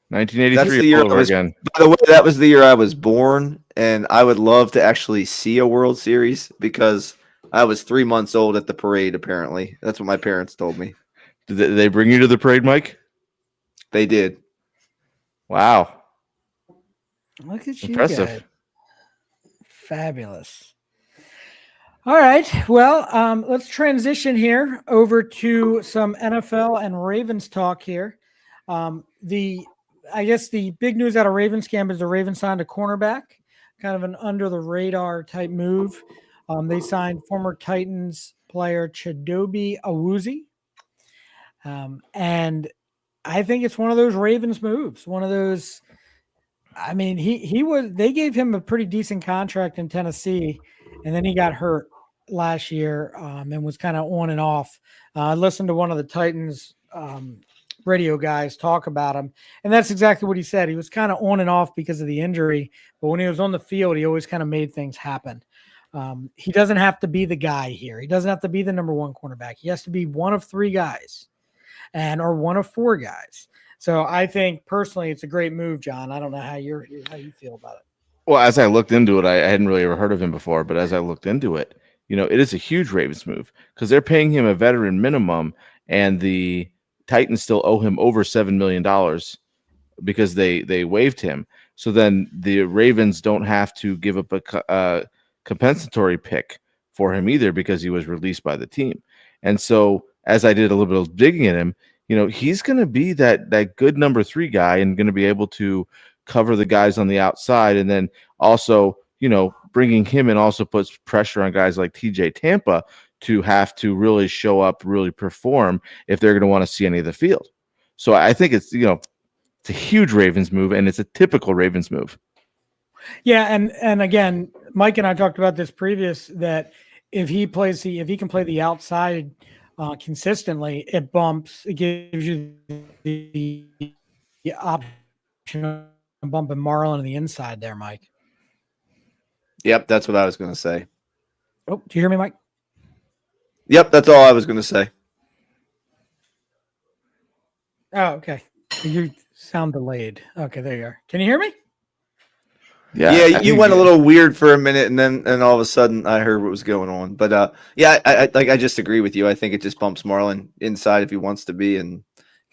1983 That's the year again. By the way, that was the year I was born, and I would love to actually see a World Series because I was 3 months old at the parade, apparently. That's what my parents told me. Did they bring you to the parade, Mike? They did. Wow. Look at you Impressive. guys. Fabulous. All right. Well, let's transition here over to some NFL and Ravens talk here. I guess the big news out of Ravens camp is the Ravens signed a cornerback, kind of an under the radar type move. They signed former Titans player Chidobe Awuzie. And I think it's one of those Ravens moves, one of those. I mean, they gave him a pretty decent contract in Tennessee, and then he got hurt last year and was kind of on and off. I listened to one of the Titans radio guys talk about him, and that's exactly what he said. He was kind of on and off because of the injury, but when he was on the field, he always kind of made things happen. He doesn't have to be the guy here. He doesn't have to be the number one cornerback. He has to be one of 3 guys or one of 4 guys. So I think personally it's a great move, John. I don't know how you feel about it. Well, as I looked into it, I hadn't really ever heard of him before, but as I looked into it, it is a huge Ravens move because they're paying him a veteran minimum, and the Titans still owe him over $7 million because they waived him. So then the Ravens don't have to give up a compensatory pick for him either because he was released by the team. And so as I did a little bit of digging at him, he's going to be that good number 3 guy and going to be able to cover the guys on the outside and then also, bringing him in also puts pressure on guys like TJ Tampa to have to really show up, really perform if they're going to want to see any of the field. So I think it's a huge Ravens move, and it's a typical Ravens move. Yeah, and again, Mike and I talked about this previous, that if he can play the outside consistently, it gives you the option of bumping Marlon on the inside there, Mike. Yep, that's what I was going to say. Oh, do you hear me, Mike? Yep, that's all I was going to say. Oh, okay. You sound delayed. Okay, there you are. Can you hear me? Yeah, you went a little weird for a minute, and all of a sudden I heard what was going on. But yeah, I just agree with you. I think it just bumps Marlon inside if he wants to be, and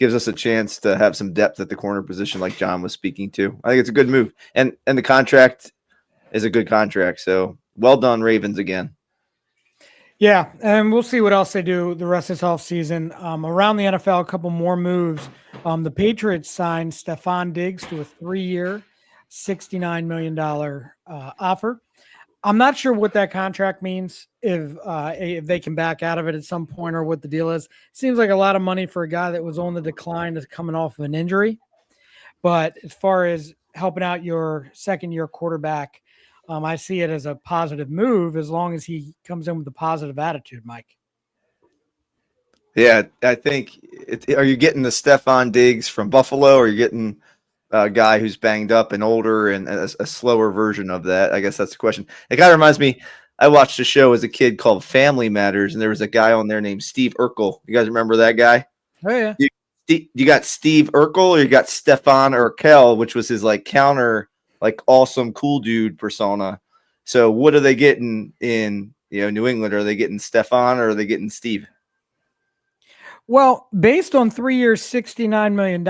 gives us a chance to have some depth at the corner position, like John was speaking to. I think it's a good move, and the contract is a good contract. So well done, Ravens again. Yeah, and we'll see what else they do the rest of this offseason. Around the NFL, a couple more moves. The Patriots signed Stephon Diggs to a 3-year, $69 million offer. I'm not sure what that contract means, if they can back out of it at some point or what the deal is. Seems like a lot of money for a guy that was on the decline, is coming off of an injury. But as far as helping out your second-year quarterback, I see it as a positive move as long as he comes in with a positive attitude, Mike. Yeah, I think. Are you getting the Stephon Diggs from Buffalo, or are you getting a guy who's banged up and older and a slower version of that? I guess that's the question. It kind of reminds me. I watched a show as a kid called Family Matters, and there was a guy on there named Steve Urkel. You guys remember that guy? Oh yeah. You got Steve Urkel, or you got Stefan Urkel, which was his counter, awesome cool dude persona. So what are they getting in New England? Are they getting Stefan, or are they getting Steve? Well, based on 3 years, $69 million,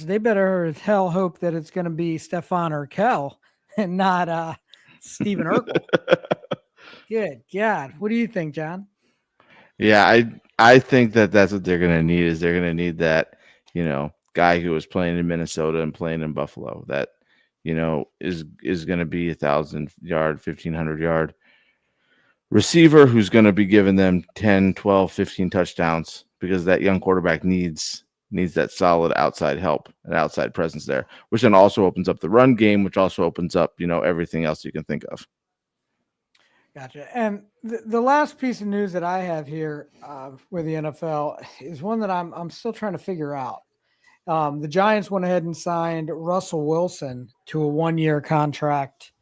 they better as hell hope that it's going to be Stefan Urkel and not Steven Urkel. Good God. What do you think, John? Yeah, I think that's what they're going to need. Is they're going to need that, guy who was playing in Minnesota and playing in Buffalo that, is going to be 1,000-yard, 1,500-yard receiver who's going to be giving them 10, 12, 15 touchdowns, because that young quarterback needs that solid outside help and outside presence there, which then also opens up the run game, which also opens up, everything else you can think of. Gotcha. And the last piece of news that I have here with the NFL is one that I'm still trying to figure out. The Giants went ahead and signed Russell Wilson to a 1-year contract.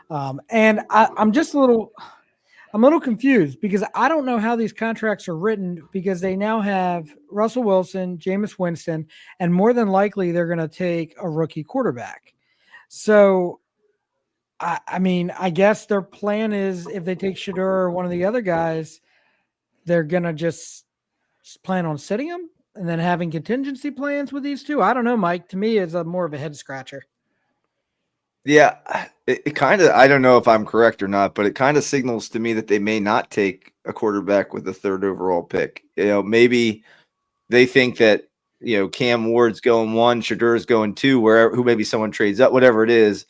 And I'm a little confused, because I don't know how these contracts are written, because they now have Russell Wilson, Jameis Winston, and more than likely they're going to take a rookie quarterback. So, I mean, I guess their plan is, if they take Shedeur or one of the other guys, they're going to just plan on sitting him and then having contingency plans with these two. I don't know, Mike. To me, it's more of a head scratcher. Yeah, it kind of, I don't know if I'm correct or not, but it kind of signals to me that they may not take a quarterback with the 3rd overall pick. Maybe they think that, Cam Ward's going 1, Shadeur's going 2, who maybe someone trades up, whatever it is.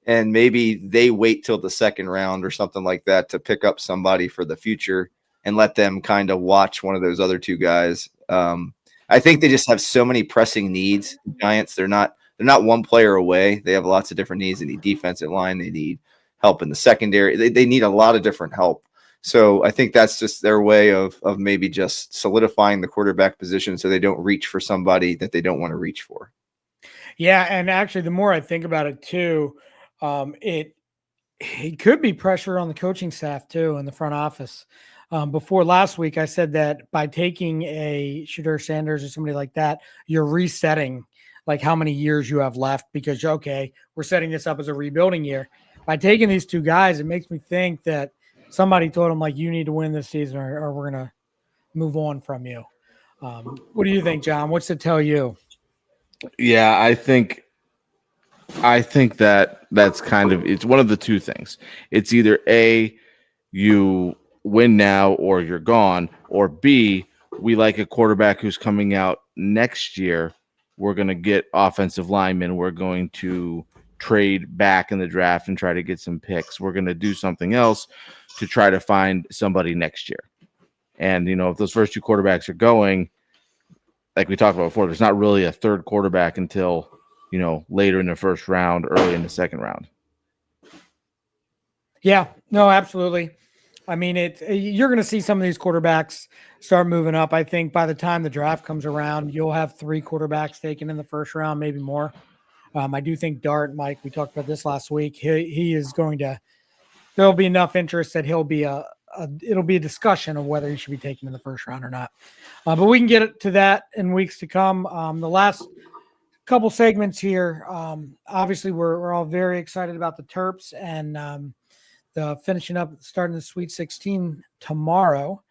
And maybe they wait till the 2nd round or something like that to pick up somebody for the future and let them kind of watch one of those other 2 guys. I think they just have so many pressing needs. The Giants, they're not one player away. They have lots of different needs. They need defensive line. They need help in the secondary. They need a lot of different help. So I think that's just their way of maybe just solidifying the quarterback position, so they don't reach for somebody that they don't want to reach for. Yeah, and actually, the more I think about it too, it could be pressure on the coaching staff too, in the front office. Before last week, I said that by taking a Shedeur Sanders or somebody like that, you're resetting how many years you have left, because, okay, we're setting this up as a rebuilding year. By taking these 2 guys, it makes me think that somebody told them, you need to win this season or we're going to move on from you. What do you think, John? What's it tell you? Yeah, I think that's kind of, it's one of the 2 things. It's either A, you win now or you're gone, or B, we like a quarterback who's coming out next year. We're going to get offensive linemen. We're going to, trade back in the draft and try to get some picks. We're going to do something else to try to find somebody next year. And, you know, if those first two quarterbacks are going, like we talked about before, there's not really a third quarterback until, you know, later in the first round, early in the second round. Yeah, no, absolutely. I mean, you're going to see some of these quarterbacks start moving up. I think by the time the draft comes around, you'll have 3 quarterbacks taken in the first round, maybe more. I do think Dart, Mike, we talked about this last week. He is going to. There'll be enough interest that he'll be it'll be a discussion of whether he should be taken in the first round or not. But we can get to that in weeks to come. The last couple segments here. Obviously, we're all very excited about the Terps and the finishing up, starting the Sweet 16 tomorrow.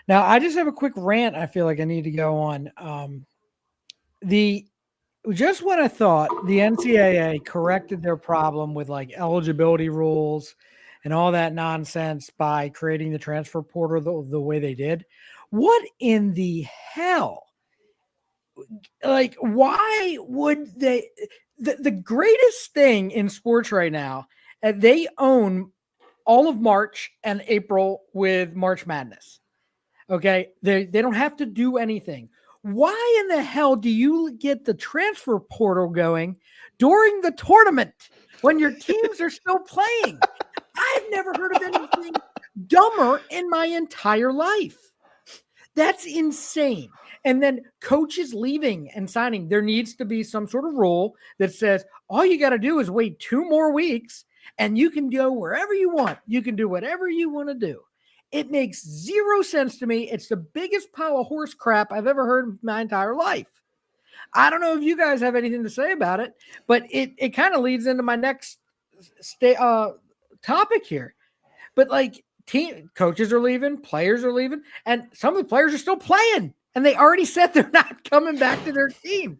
Now, I just have a quick rant I feel like I need to go on. Just when I thought the NCAA corrected their problem with like eligibility rules and all that nonsense by creating the transfer portal the way they did, what in the hell? Like, why would they? The greatest thing in sports right now, they own all of March and April with March Madness. Okay, they don't have to do anything. Why in the hell do you get the transfer portal going during the tournament when your teams are still playing? I've never heard of anything dumber in my entire life. That's insane. And then coaches leaving and signing. There needs to be some sort of rule that says all you got to do is wait 2 more weeks and you can go wherever you want. You can do whatever you want to do. It makes 0 sense to me. It's the biggest pile of horse crap I've ever heard in my entire life. I don't know if you guys have anything to say about it, but it kind of leads into my next topic here. But like team coaches are leaving, players are leaving, and some of the players are still playing, and they already said they're not coming back to their team.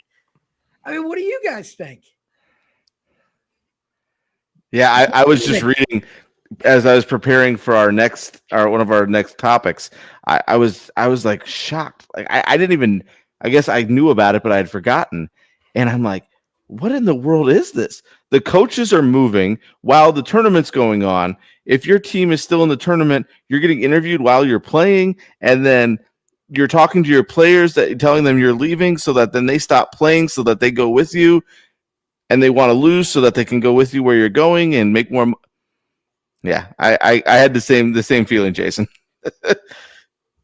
I mean, what do you guys think? Yeah, I was just reading as I was preparing for one of our next topics. I was like shocked. Like I didn't even. I guess I knew about it, but I had forgotten. And I'm like, what in the world is this? The coaches are moving while the tournament's going on. If your team is still in the tournament, you're getting interviewed while you're playing, and then you're talking to your players, telling them you're leaving, so that then they stop playing, so that they go with you, and they want to lose so that they can go with you where you're going and make more. Yeah, I had the same feeling, Jason.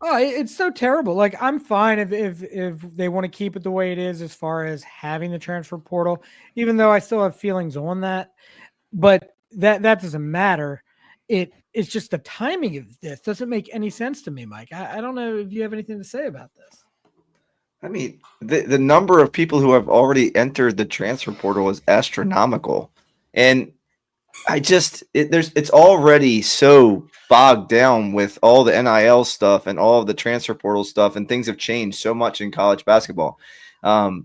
Oh, it's so terrible. Like, I'm fine if they want to keep it the way it is as far as having the transfer portal, even though I still have feelings on that. But that doesn't matter. It's just the timing of this doesn't make any sense to me, Mike. I don't know if you have anything to say about this. I mean, the number of people who have already entered the transfer portal is astronomical. And it's already so bogged down with all the NIL stuff and all of the transfer portal stuff, and things have changed so much in college basketball. I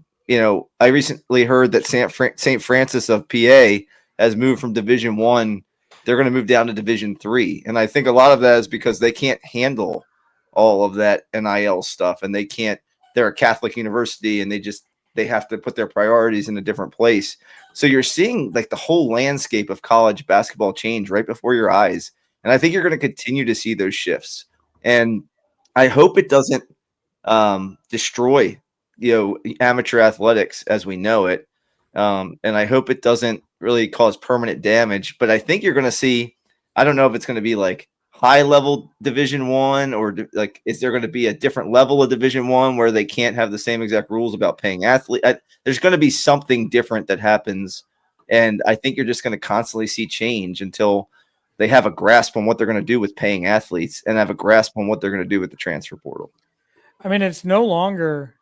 recently heard that St. Francis of PA has moved from Division I. They're going to move down to Division III, and I think a lot of that is because they can't handle all of that NIL stuff, and they're a Catholic university, and they have to put their priorities in a different place. So you're seeing like the whole landscape of college basketball change right before your eyes. And I think you're going to continue to see those shifts. And I hope it doesn't destroy, amateur athletics as we know it. And I hope it doesn't really cause permanent damage. But I think you're going to see, I don't know if it's going to be like high level Division I, or like, is there going to be a different level of Division I where they can't have the same exact rules about paying athletes? There's going to be something different that happens. And I think you're just going to constantly see change until they have a grasp on what they're going to do with paying athletes and have a grasp on what they're going to do with the transfer portal. I mean, it's no longer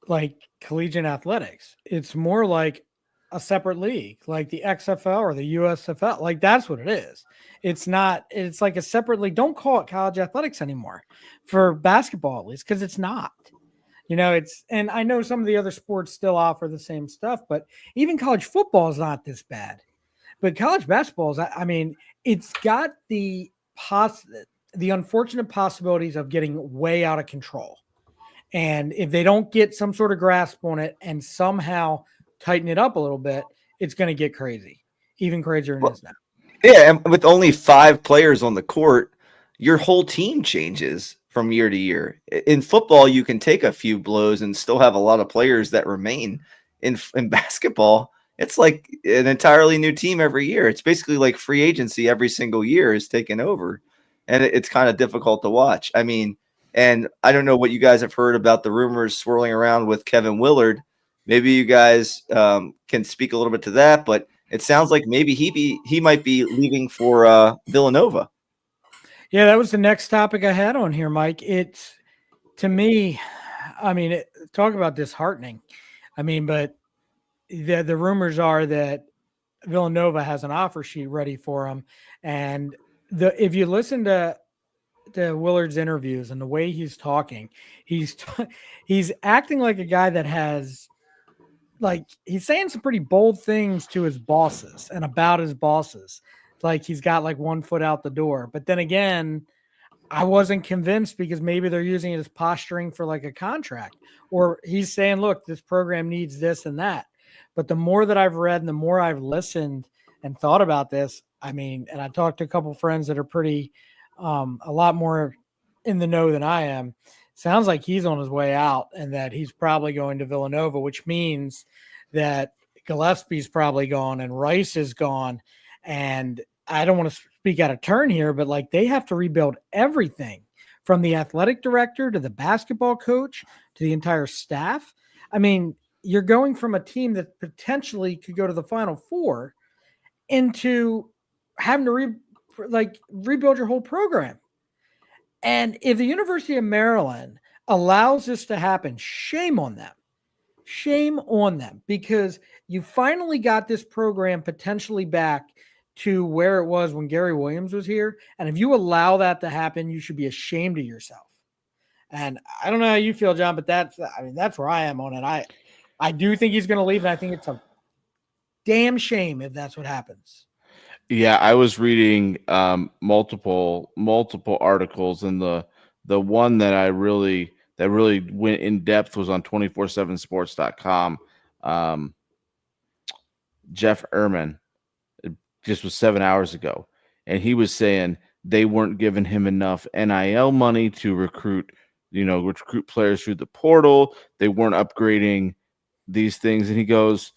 like collegiate athletics. It's more like a separate league, like the XFL or the USFL. Like, that's what it is. It's not, it's like a separate league. Don't call it college athletics anymore for basketball, at least, because it's not. And I know some of the other sports still offer the same stuff, but even college football is not this bad. But college basketball is, I mean, it's got the unfortunate possibilities of getting way out of control. And if they don't get some sort of grasp on it and somehow tighten it up a little bit, it's going to get crazy, even crazier than it is now. Yeah, and with only 5 players on the court, your whole team changes from year to year. In football, you can take a few blows and still have a lot of players that remain. In basketball, it's like an entirely new team every year. It's basically like free agency every single year is taken over, and it's kind of difficult to watch. I mean, and I don't know what you guys have heard about the rumors swirling around with Kevin Willard. Maybe you guys can speak a little bit to that, but it sounds like maybe he might be leaving for Villanova. Yeah, that was the next topic I had on here, Mike. It's, to me, I mean, talk about disheartening. I mean, but the rumors are that Villanova has an offer sheet ready for him, and if you listen to Willard's interviews and the way he's talking, he's acting like a guy that has, like, he's saying some pretty bold things to his bosses and about his bosses. Like he's got like one foot out the door. But then again, I wasn't convinced because maybe they're using it as posturing for like a contract, or he's saying, look, this program needs this and that. But the more that I've read and the more I've listened and thought about this, I mean, and I talked to a couple of friends that are pretty, a lot more in the know than I am. Sounds like he's on his way out and that he's probably going to Villanova, which means that Gillespie's probably gone and Rice is gone. And I don't want to speak out of turn here, but like they have to rebuild everything from the athletic director to the basketball coach to the entire staff. I mean, you're going from a team that potentially could go to the Final Four into having to rebuild your whole program. And if the University of Maryland allows this to happen, shame on them. Shame on them, because you finally got this program potentially back to where it was when Gary Williams was here. And if you allow that to happen, you should be ashamed of yourself. And I don't know how you feel, John, but that's where I am on it. I do think he's going to leave, and I think it's a damn shame if that's what happens. Yeah, I was reading multiple articles, and the one that really went in depth was on 247sports.com. Jeff Ehrman, it just was 7 hours ago, and he was saying they weren't giving him enough NIL money to recruit players through the portal. They weren't upgrading these things, and he goes,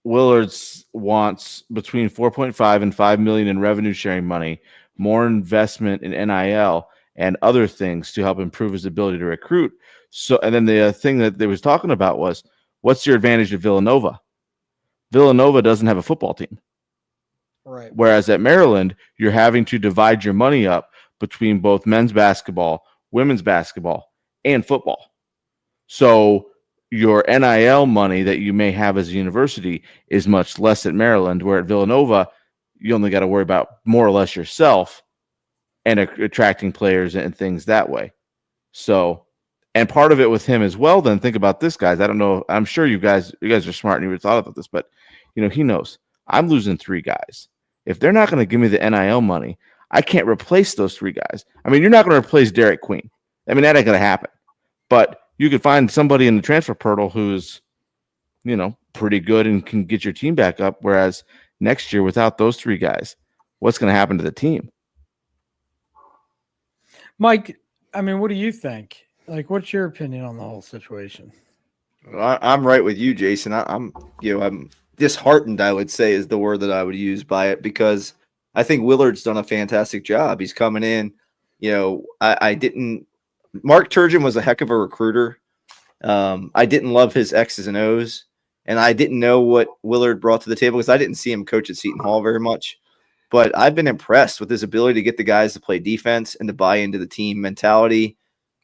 Willard's wants between 4.5 and 5 million in revenue sharing money, more investment in NIL and other things to help improve his ability to recruit. So, and then the thing that they was talking about was, what's your advantage of Villanova? Villanova doesn't have a football team. Right. Whereas at Maryland, you're having to divide your money up between both men's basketball, women's basketball, and football. So your NIL money that you may have as a university is much less at Maryland, where at Villanova, you only got to worry about more or less yourself and attracting players and things that way. So, and part of it with him as well, then think about this, guys. I don't know. I'm sure you guys are smart and you would thought about this, but he knows I'm losing 3 guys. If they're not going to give me the NIL money, I can't replace those 3 guys. I mean, you're not going to replace Derek Queen. I mean, that ain't going to happen. But you could find somebody in the transfer portal who's, pretty good and can get your team back up. Whereas next year, without those 3 guys, what's going to happen to the team? Mike, I mean, what do you think? Like, what's your opinion on the whole situation? I'm right with you, Jason. I'm disheartened, I would say, is the word that I would use by it, because I think Willard's done a fantastic job. He's coming in. Mark Turgeon was a heck of a recruiter. I didn't love his X's and O's, and I didn't know what Willard brought to the table because I didn't see him coach at Seton Hall very much. But I've been impressed with his ability to get the guys to play defense and to buy into the team mentality.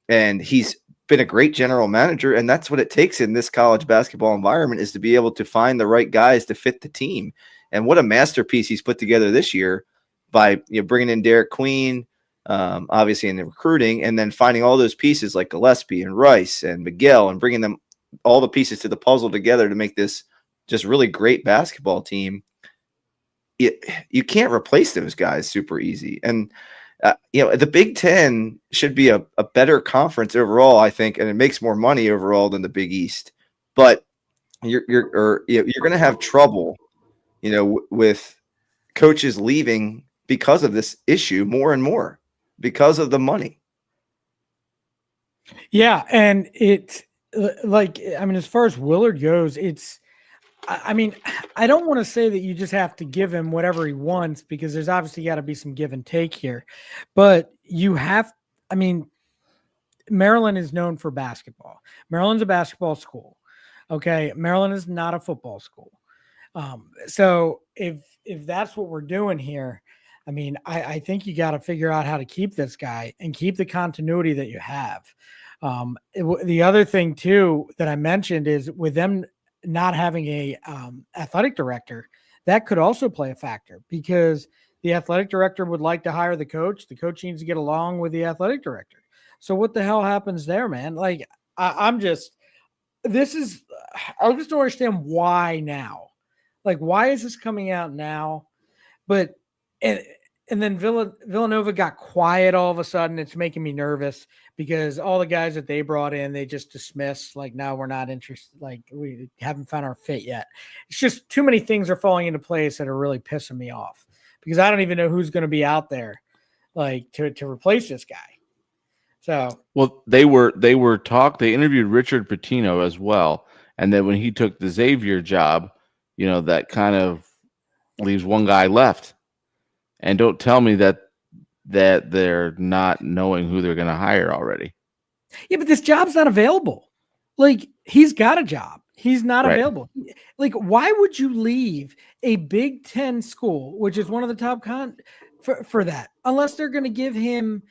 And he's been a great general manager, and that's what it takes in this college basketball environment, is to be able to find the right guys to fit the team. And what a masterpiece he's put together this year by bringing in Derek Queen, obviously in the recruiting, and then finding all those pieces like Gillespie and Rice and Miguel, and bringing them all the pieces to the puzzle together to make this just really great basketball team. You can't replace those guys super easy. And the Big Ten should be a better conference overall, I think, and it makes more money overall than the Big East. But you're going to have trouble, with coaches leaving because of this issue more and more because of the money. Yeah, and it's like, I mean, as far as Willard goes, I mean, I don't want to say that you just have to give him whatever he wants, because there's obviously got to be some give and take here. But I mean, Maryland is known for basketball. Maryland's a basketball school. Okay. Maryland is not a football school. So if that's what we're doing here, I mean, I think you got to figure out how to keep this guy and keep the continuity that you have. The other thing too that I mentioned is with them not having a athletic director, that could also play a factor, because the athletic director would like to hire the coach. The coach needs to get along with the athletic director. So what the hell happens there, man? Like, I just don't understand why now. Like, why is this coming out now? But and then Villanova got quiet all of a sudden. It's making me nervous, because all the guys that they brought in, they just dismissed. Like, no, we're not interested. Like, we haven't found our fit yet. It's just too many things are falling into place that are really pissing me off, because I don't even know who's going to be out there, like, to replace this guy. So, well, they interviewed Richard Pitino as well. And then when he took the Xavier job, that kind of leaves one guy left. And don't tell me that they're not knowing who they're going to hire already. Yeah, but this job's not available. Like, he's got a job. He's not Right. available. Like, why would you leave a Big Ten school, which is one of the top for that, unless they're going to give him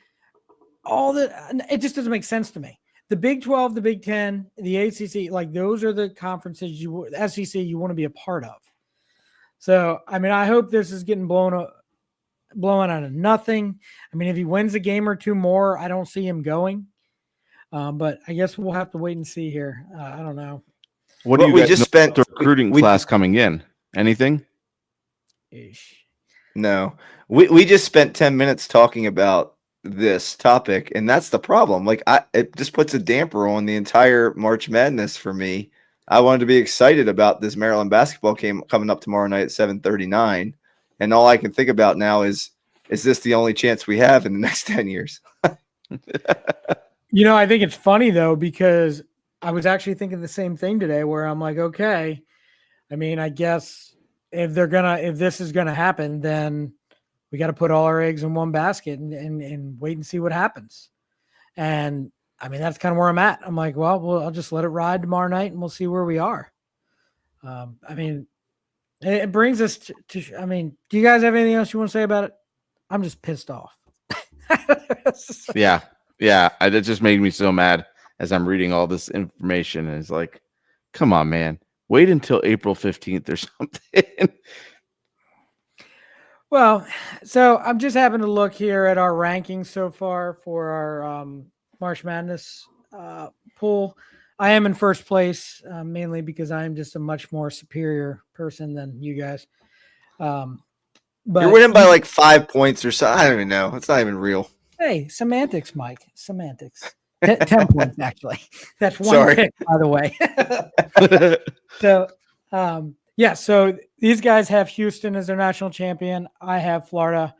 it just doesn't make sense to me. The Big 12, the Big 10, the ACC, like, those are the conferences SEC you want to be a part of. So, I mean, I hope this is getting blown out of nothing. I mean, if he wins a game or two more, I don't see him going. But I guess we'll have to wait and see here. I don't know. What do you guys know about the recruiting we class coming in? Anything? No, we just spent 10 minutes talking about this topic, and that's the problem. Like, it just puts a damper on the entire March Madness for me. I wanted to be excited about this Maryland basketball game coming up tomorrow night at 7:39, and all I can think about now is this the only chance we have in the next 10 years? I think it's funny though, because I was actually thinking the same thing today, where I'm like, okay, I mean, I guess if this is gonna happen, then we got to put all our eggs in one basket and wait and see what happens. And I mean, that's kind of where I'm at. I'm like, well, I'll just let it ride tomorrow night and we'll see where we are. I mean, it brings us to I mean, do you guys have anything else you want to say about it? I'm just pissed off. Yeah. It just made me so mad as I'm reading all this information. And it's like, come on, man, wait until April 15th or something. Well, so I'm just having to look here at our rankings so far for our March Madness pool. I am in first place, mainly because I am just a much more superior person than you guys. But you're winning by like 5 points or so. I don't even know. It's not even real. Hey, semantics, Mike. Semantics. 10 points, actually. That's one pick, by the way. So, yeah, so these guys have Houston as their national champion. I have Florida.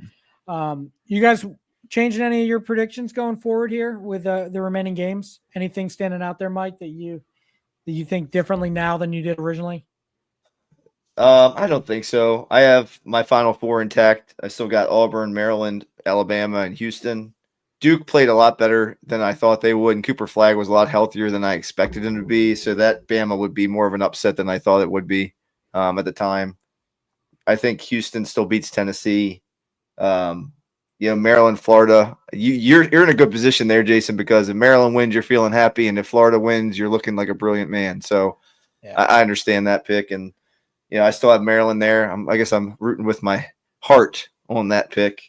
You guys changing any of your predictions going forward here with the remaining games? Anything standing out there, Mike, that you think differently now than you did originally? I don't think so. I have my Final Four intact. I still got Auburn, Maryland, Alabama, and Houston. Duke played a lot better than I thought they would, and Cooper Flagg was a lot healthier than I expected him to be, so that Bama would be more of an upset than I thought it would be at the time. I think Houston still beats Tennessee. Maryland, Florida. You're in a good position there, Jason, because if Maryland wins, you're feeling happy, and if Florida wins, you're looking like a brilliant man. So yeah. I understand that pick, and I still have Maryland there. I guess I'm rooting with my heart on that pick.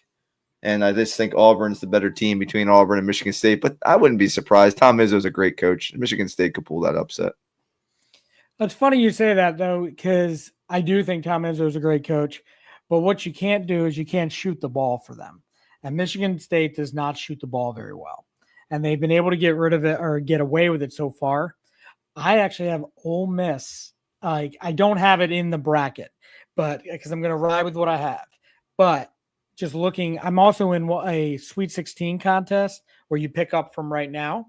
And I just think Auburn's the better team between Auburn and Michigan State. But I wouldn't be surprised. Tom Izzo's a great coach. Michigan State could pull that upset. It's funny you say that, though, because I do think Tom Izzo's a great coach. But what you can't do is you can't shoot the ball for them. And Michigan State does not shoot the ball very well. And they've been able to get rid of it or get away with it so far. I actually have Ole Miss I don't have it in the bracket, but because I'm going to ride with what I have. But just looking, I'm also in a Sweet 16 contest where you pick up from right now,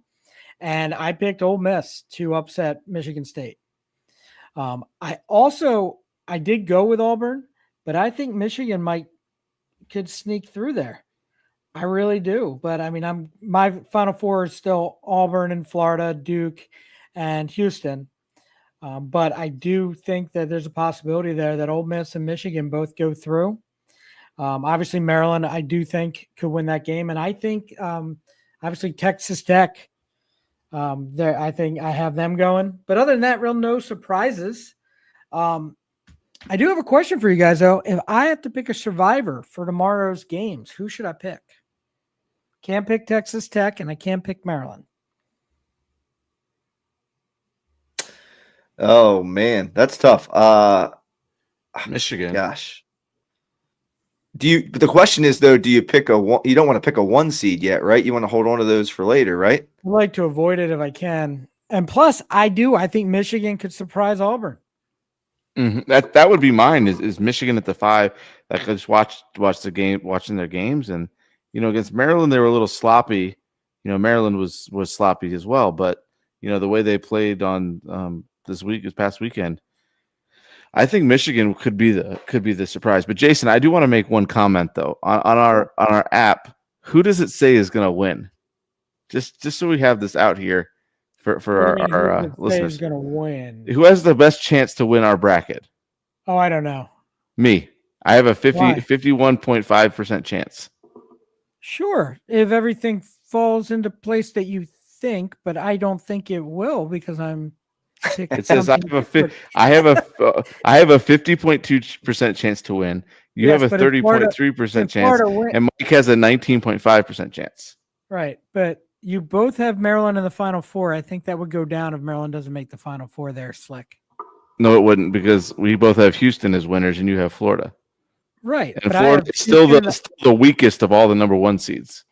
and I picked Ole Miss to upset Michigan State. I did go with Auburn, but I think Michigan could sneak through there. I really do. But I mean, my Final Four is still Auburn and Florida, Duke, and Houston. But I do think that there's a possibility there that Ole Miss and Michigan both go through. Obviously, Maryland, I do think could win that game, and I think obviously Texas Tech. I think I have them going. But other than that, no surprises. I do have a question for you guys, though. If I have to pick a survivor for tomorrow's games, who should I pick? Can't pick Texas Tech, and I can't pick Maryland. Oh man, that's tough. Michigan. Gosh. But the question is though, do you pick you don't want to pick a 1 seed yet, right? You want to hold on to those for later, right? I'd like to avoid it if I can. And plus I think Michigan could surprise Auburn. Mm-hmm. That would be mine is Michigan at the 5. I could just watching their games, and against Maryland they were a little sloppy. Maryland was sloppy as well, but the way they played on this past weekend, I think Michigan could be the surprise. But Jason, I do want to make one comment though on our app. Who does it say is going to win? Just so we have this out here for our listeners. Who's going to win? Who has the best chance to win our bracket? Oh, I don't know. Me. I have a 51.5% chance. Sure, if everything falls into place that you think, but I don't think it will because I'm. It says I have a 50.2% chance to win. You have a 30.3% chance, and Mike has a 19.5% chance. Right, but you both have Maryland in the Final Four. I think that would go down if Maryland doesn't make the Final Four there, Slick. No, it wouldn't, because we both have Houston as winners and you have Florida. Right. And Florida is still the weakest of all the number 1 seeds.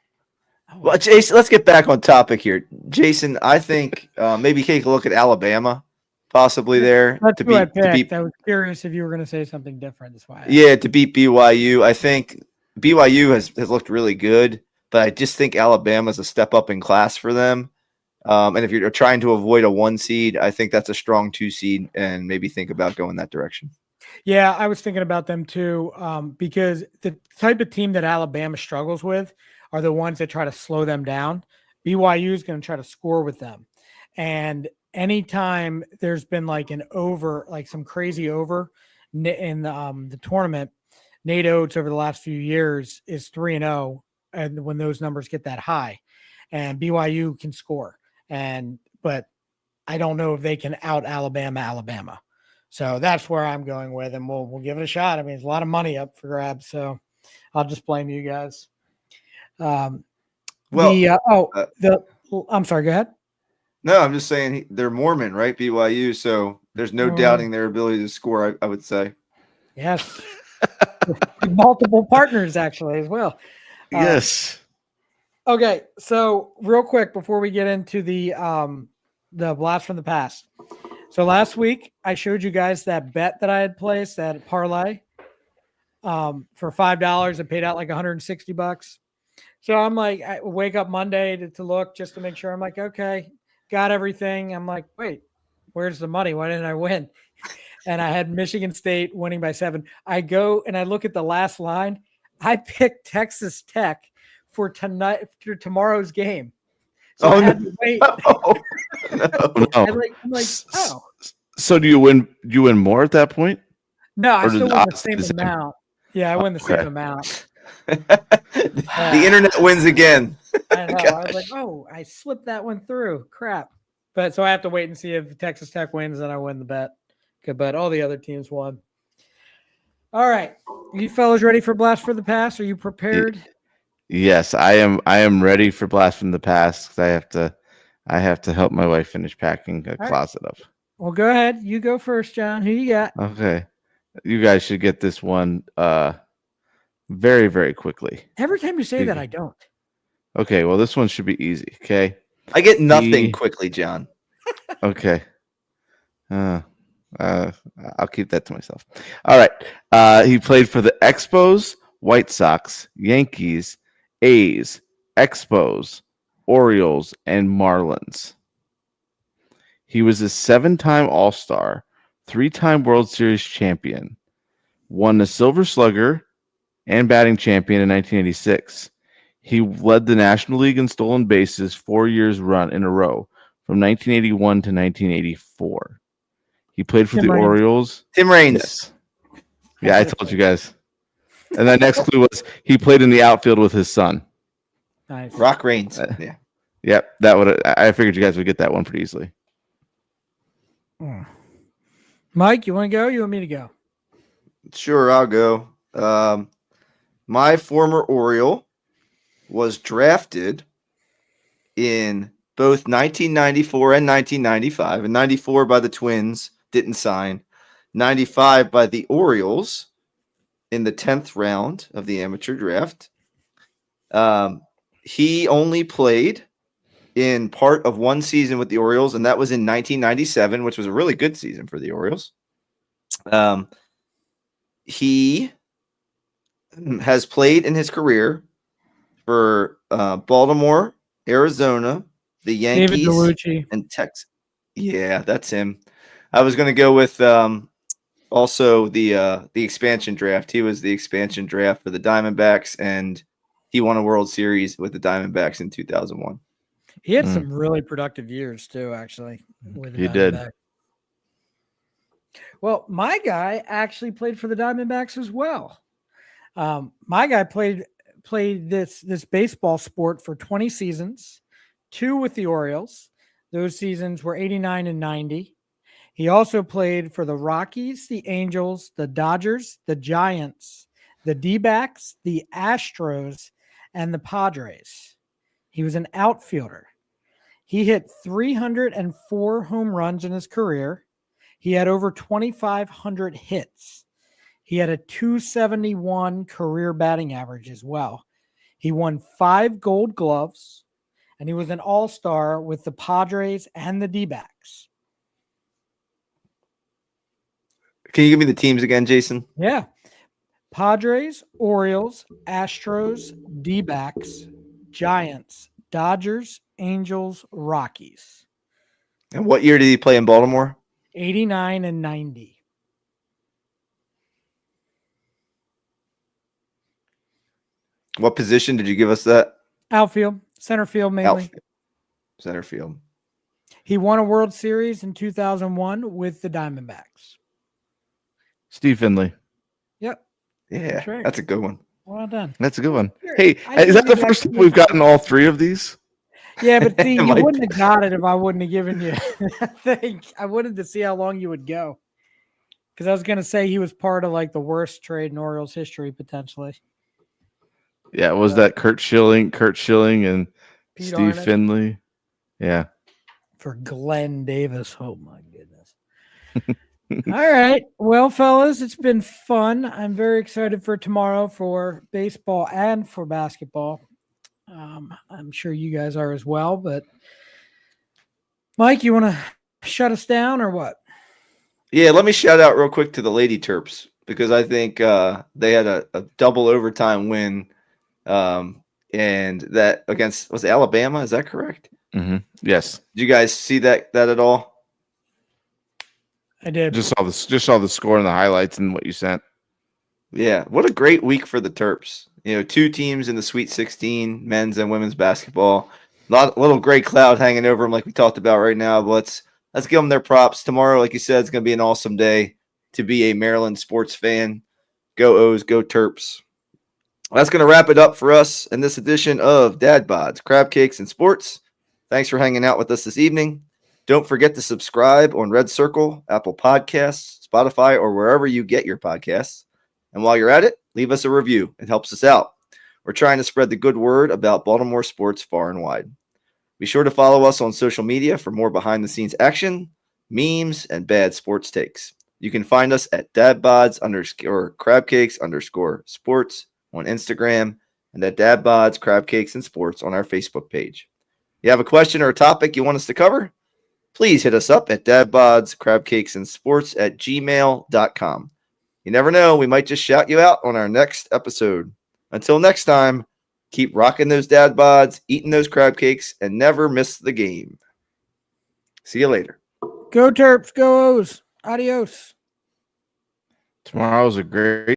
Well, Jason, let's get back on topic here. Jason, I think maybe take a look at Alabama, possibly there. That's who I picked. I was curious if you were going to say something different. That's why. To beat BYU. I think BYU has looked really good, but I just think Alabama's a step up in class for them. And if you're trying to avoid a 1 seed, I think that's a strong 2 seed, and maybe think about going that direction. Yeah, I was thinking about them too, because the type of team that Alabama struggles with are the ones that try to slow them down. BYU is going to try to score with them. And anytime there's been like some crazy over in the tournament, Nate Oates over the last few years is 3-0. And when those numbers get that high, and BYU can score. But I don't know if they can out Alabama. So that's where I'm going with, and we'll give it a shot. I mean, it's a lot of money up for grabs, so I'll just blame you guys. I'm sorry. Go ahead. No, I'm just saying they're Mormon, right? BYU, so there's no doubting their ability to score. I would say. Yes, multiple partners actually as well. Yes. Okay, so real quick before we get into the blast from the past. So last week I showed you guys that bet that I had placed, that parlay, for $5. It paid out like $160. So I'm like, I wake up Monday to look just to make sure. I'm like, okay, got everything. I'm like, wait, where's the money? Why didn't I win? And I had Michigan State winning by 7. I go and I look at the last line. I picked Texas Tech for tomorrow's game. So I had to wait. No. I'm like, oh. So do you win? Do you win more at that point? No, I still win the same amount. Yeah, I win the same amount. The internet wins again. I know. I was like, oh, I slipped that one through. Crap. But so I have to wait and see if Texas Tech wins, and I win the bet. But all the other teams won. All right. You fellas ready for Blast for the Past? Are you prepared? Yes, I am. I am ready for Blast from the Past because I have to help my wife finish packing a closet up. Well, go ahead. You go first, John. Who you got? Okay. You guys should get this one very, very quickly. Every time you say that, I don't. Okay, well, this one should be easy, okay? I get nothing quickly, John. Okay. I'll keep that to myself. All right. He played for the Expos, White Sox, Yankees, A's, Expos, Orioles, and Marlins. He was a 7-time All-Star, 3-time World Series champion, won the Silver Slugger and batting champion in 1986. He led the National League in stolen bases 4 years run in a row from 1981 to 1984. He played for Tim the Raines. Orioles. Tim Raines. Yes. Yeah, I told you guys. And the next clue was he played in the outfield with his son. Nice. Rock Raines. Yeah. Yep, that would. I figured you guys would get that one pretty easily. Mike, you want to go? You want me to go? Sure, I'll go. My former Oriole was drafted in both 1994 and 1995. And 94 by the Twins, didn't sign. 95 by the Orioles in the 10th round of the amateur draft. He only played in part of one season with the Orioles, and that was in 1997, which was a really good season for the Orioles. He has played in his career for Baltimore, Arizona, the David Yankees, DeLucci. and Texas. Yeah, that's him. I was going to go with also the expansion draft. He was the expansion draft for the Diamondbacks, and he won a World Series with the Diamondbacks in 2001. He had some really productive years too, actually. With the He did. Diamondbacks. Well, my guy actually played for the Diamondbacks as well. My guy played this baseball sport for 20 seasons, 2 with the Orioles. Those seasons were 89 and 90. He also played for the Rockies, the Angels, the Dodgers, the Giants, the D-backs, the Astros, and the Padres. He was an outfielder. He hit 304 home runs in his career. He had over 2,500 hits. He had a 271 career batting average as well. He won 5 Gold Gloves, and he was an all-star with the Padres and the D-backs. Can you give me the teams again, Jason? Yeah. Padres, Orioles, Astros, D-backs, Giants, Dodgers, Angels, Rockies. And what year did he play in Baltimore? 89 and 90. What position did you give us that? Outfield, center field mainly. Outfield. Center field. He won a World Series in 2001 with the Diamondbacks. Steve Finley. Yep. Yeah, That's right. that's a good one. Well done. That's a good one. Sure. Hey, I is that the usually first like time to- we've gotten all 3 of these? Yeah, but see, you Might wouldn't be. have got it if I wouldn't have given you that thing. I wanted to see how long you would go. Because I was going to say he was part of like the worst trade in Orioles history, potentially. Yeah, was that Kurt Schilling, and Pete Steve Arnott Finley? Yeah. for Glenn Davis. Oh, my goodness. All right. Well, fellas, it's been fun. I'm very excited for tomorrow for baseball and for basketball. I'm sure you guys are as well. But, Mike, you want to shut us down or what? Yeah, let me shout out real quick to the Lady Terps because I think they had a double overtime win, and that against was it Alabama. Is that correct? Mm-hmm. Yes. Did you guys see that at all? I did. Just saw the score and the highlights and what you sent. Yeah, what a great week for the Terps. 2 teams in the Sweet 16, men's and women's basketball. Little gray cloud hanging over them, like we talked about right now. But let's give them their props. Tomorrow, like you said, it's going to be an awesome day to be a Maryland sports fan. Go O's, go Terps. That's going to wrap it up for us in this edition of Dad Bods, Crab Cakes, and Sports. Thanks for hanging out with us this evening. Don't forget to subscribe on Red Circle, Apple Podcasts, Spotify, or wherever you get your podcasts. And while you're at it, leave us a review. It helps us out. We're trying to spread the good word about Baltimore sports far and wide. Be sure to follow us on social media for more behind-the-scenes action, memes, and bad sports takes. You can find us at dadbods_crabcakes_sports on Instagram and at dadbods crab cakes and sports on our Facebook page. You have a question or a topic you want us to cover? please hit us up at dadbodscrabcakesandsports@gmail.com. You never know, we might just shout you out on our next episode. Until next time, keep rocking those dad bods, eating those crab cakes, and never miss the game. See you later. Go Terps, go O's. Adios. Tomorrow's a great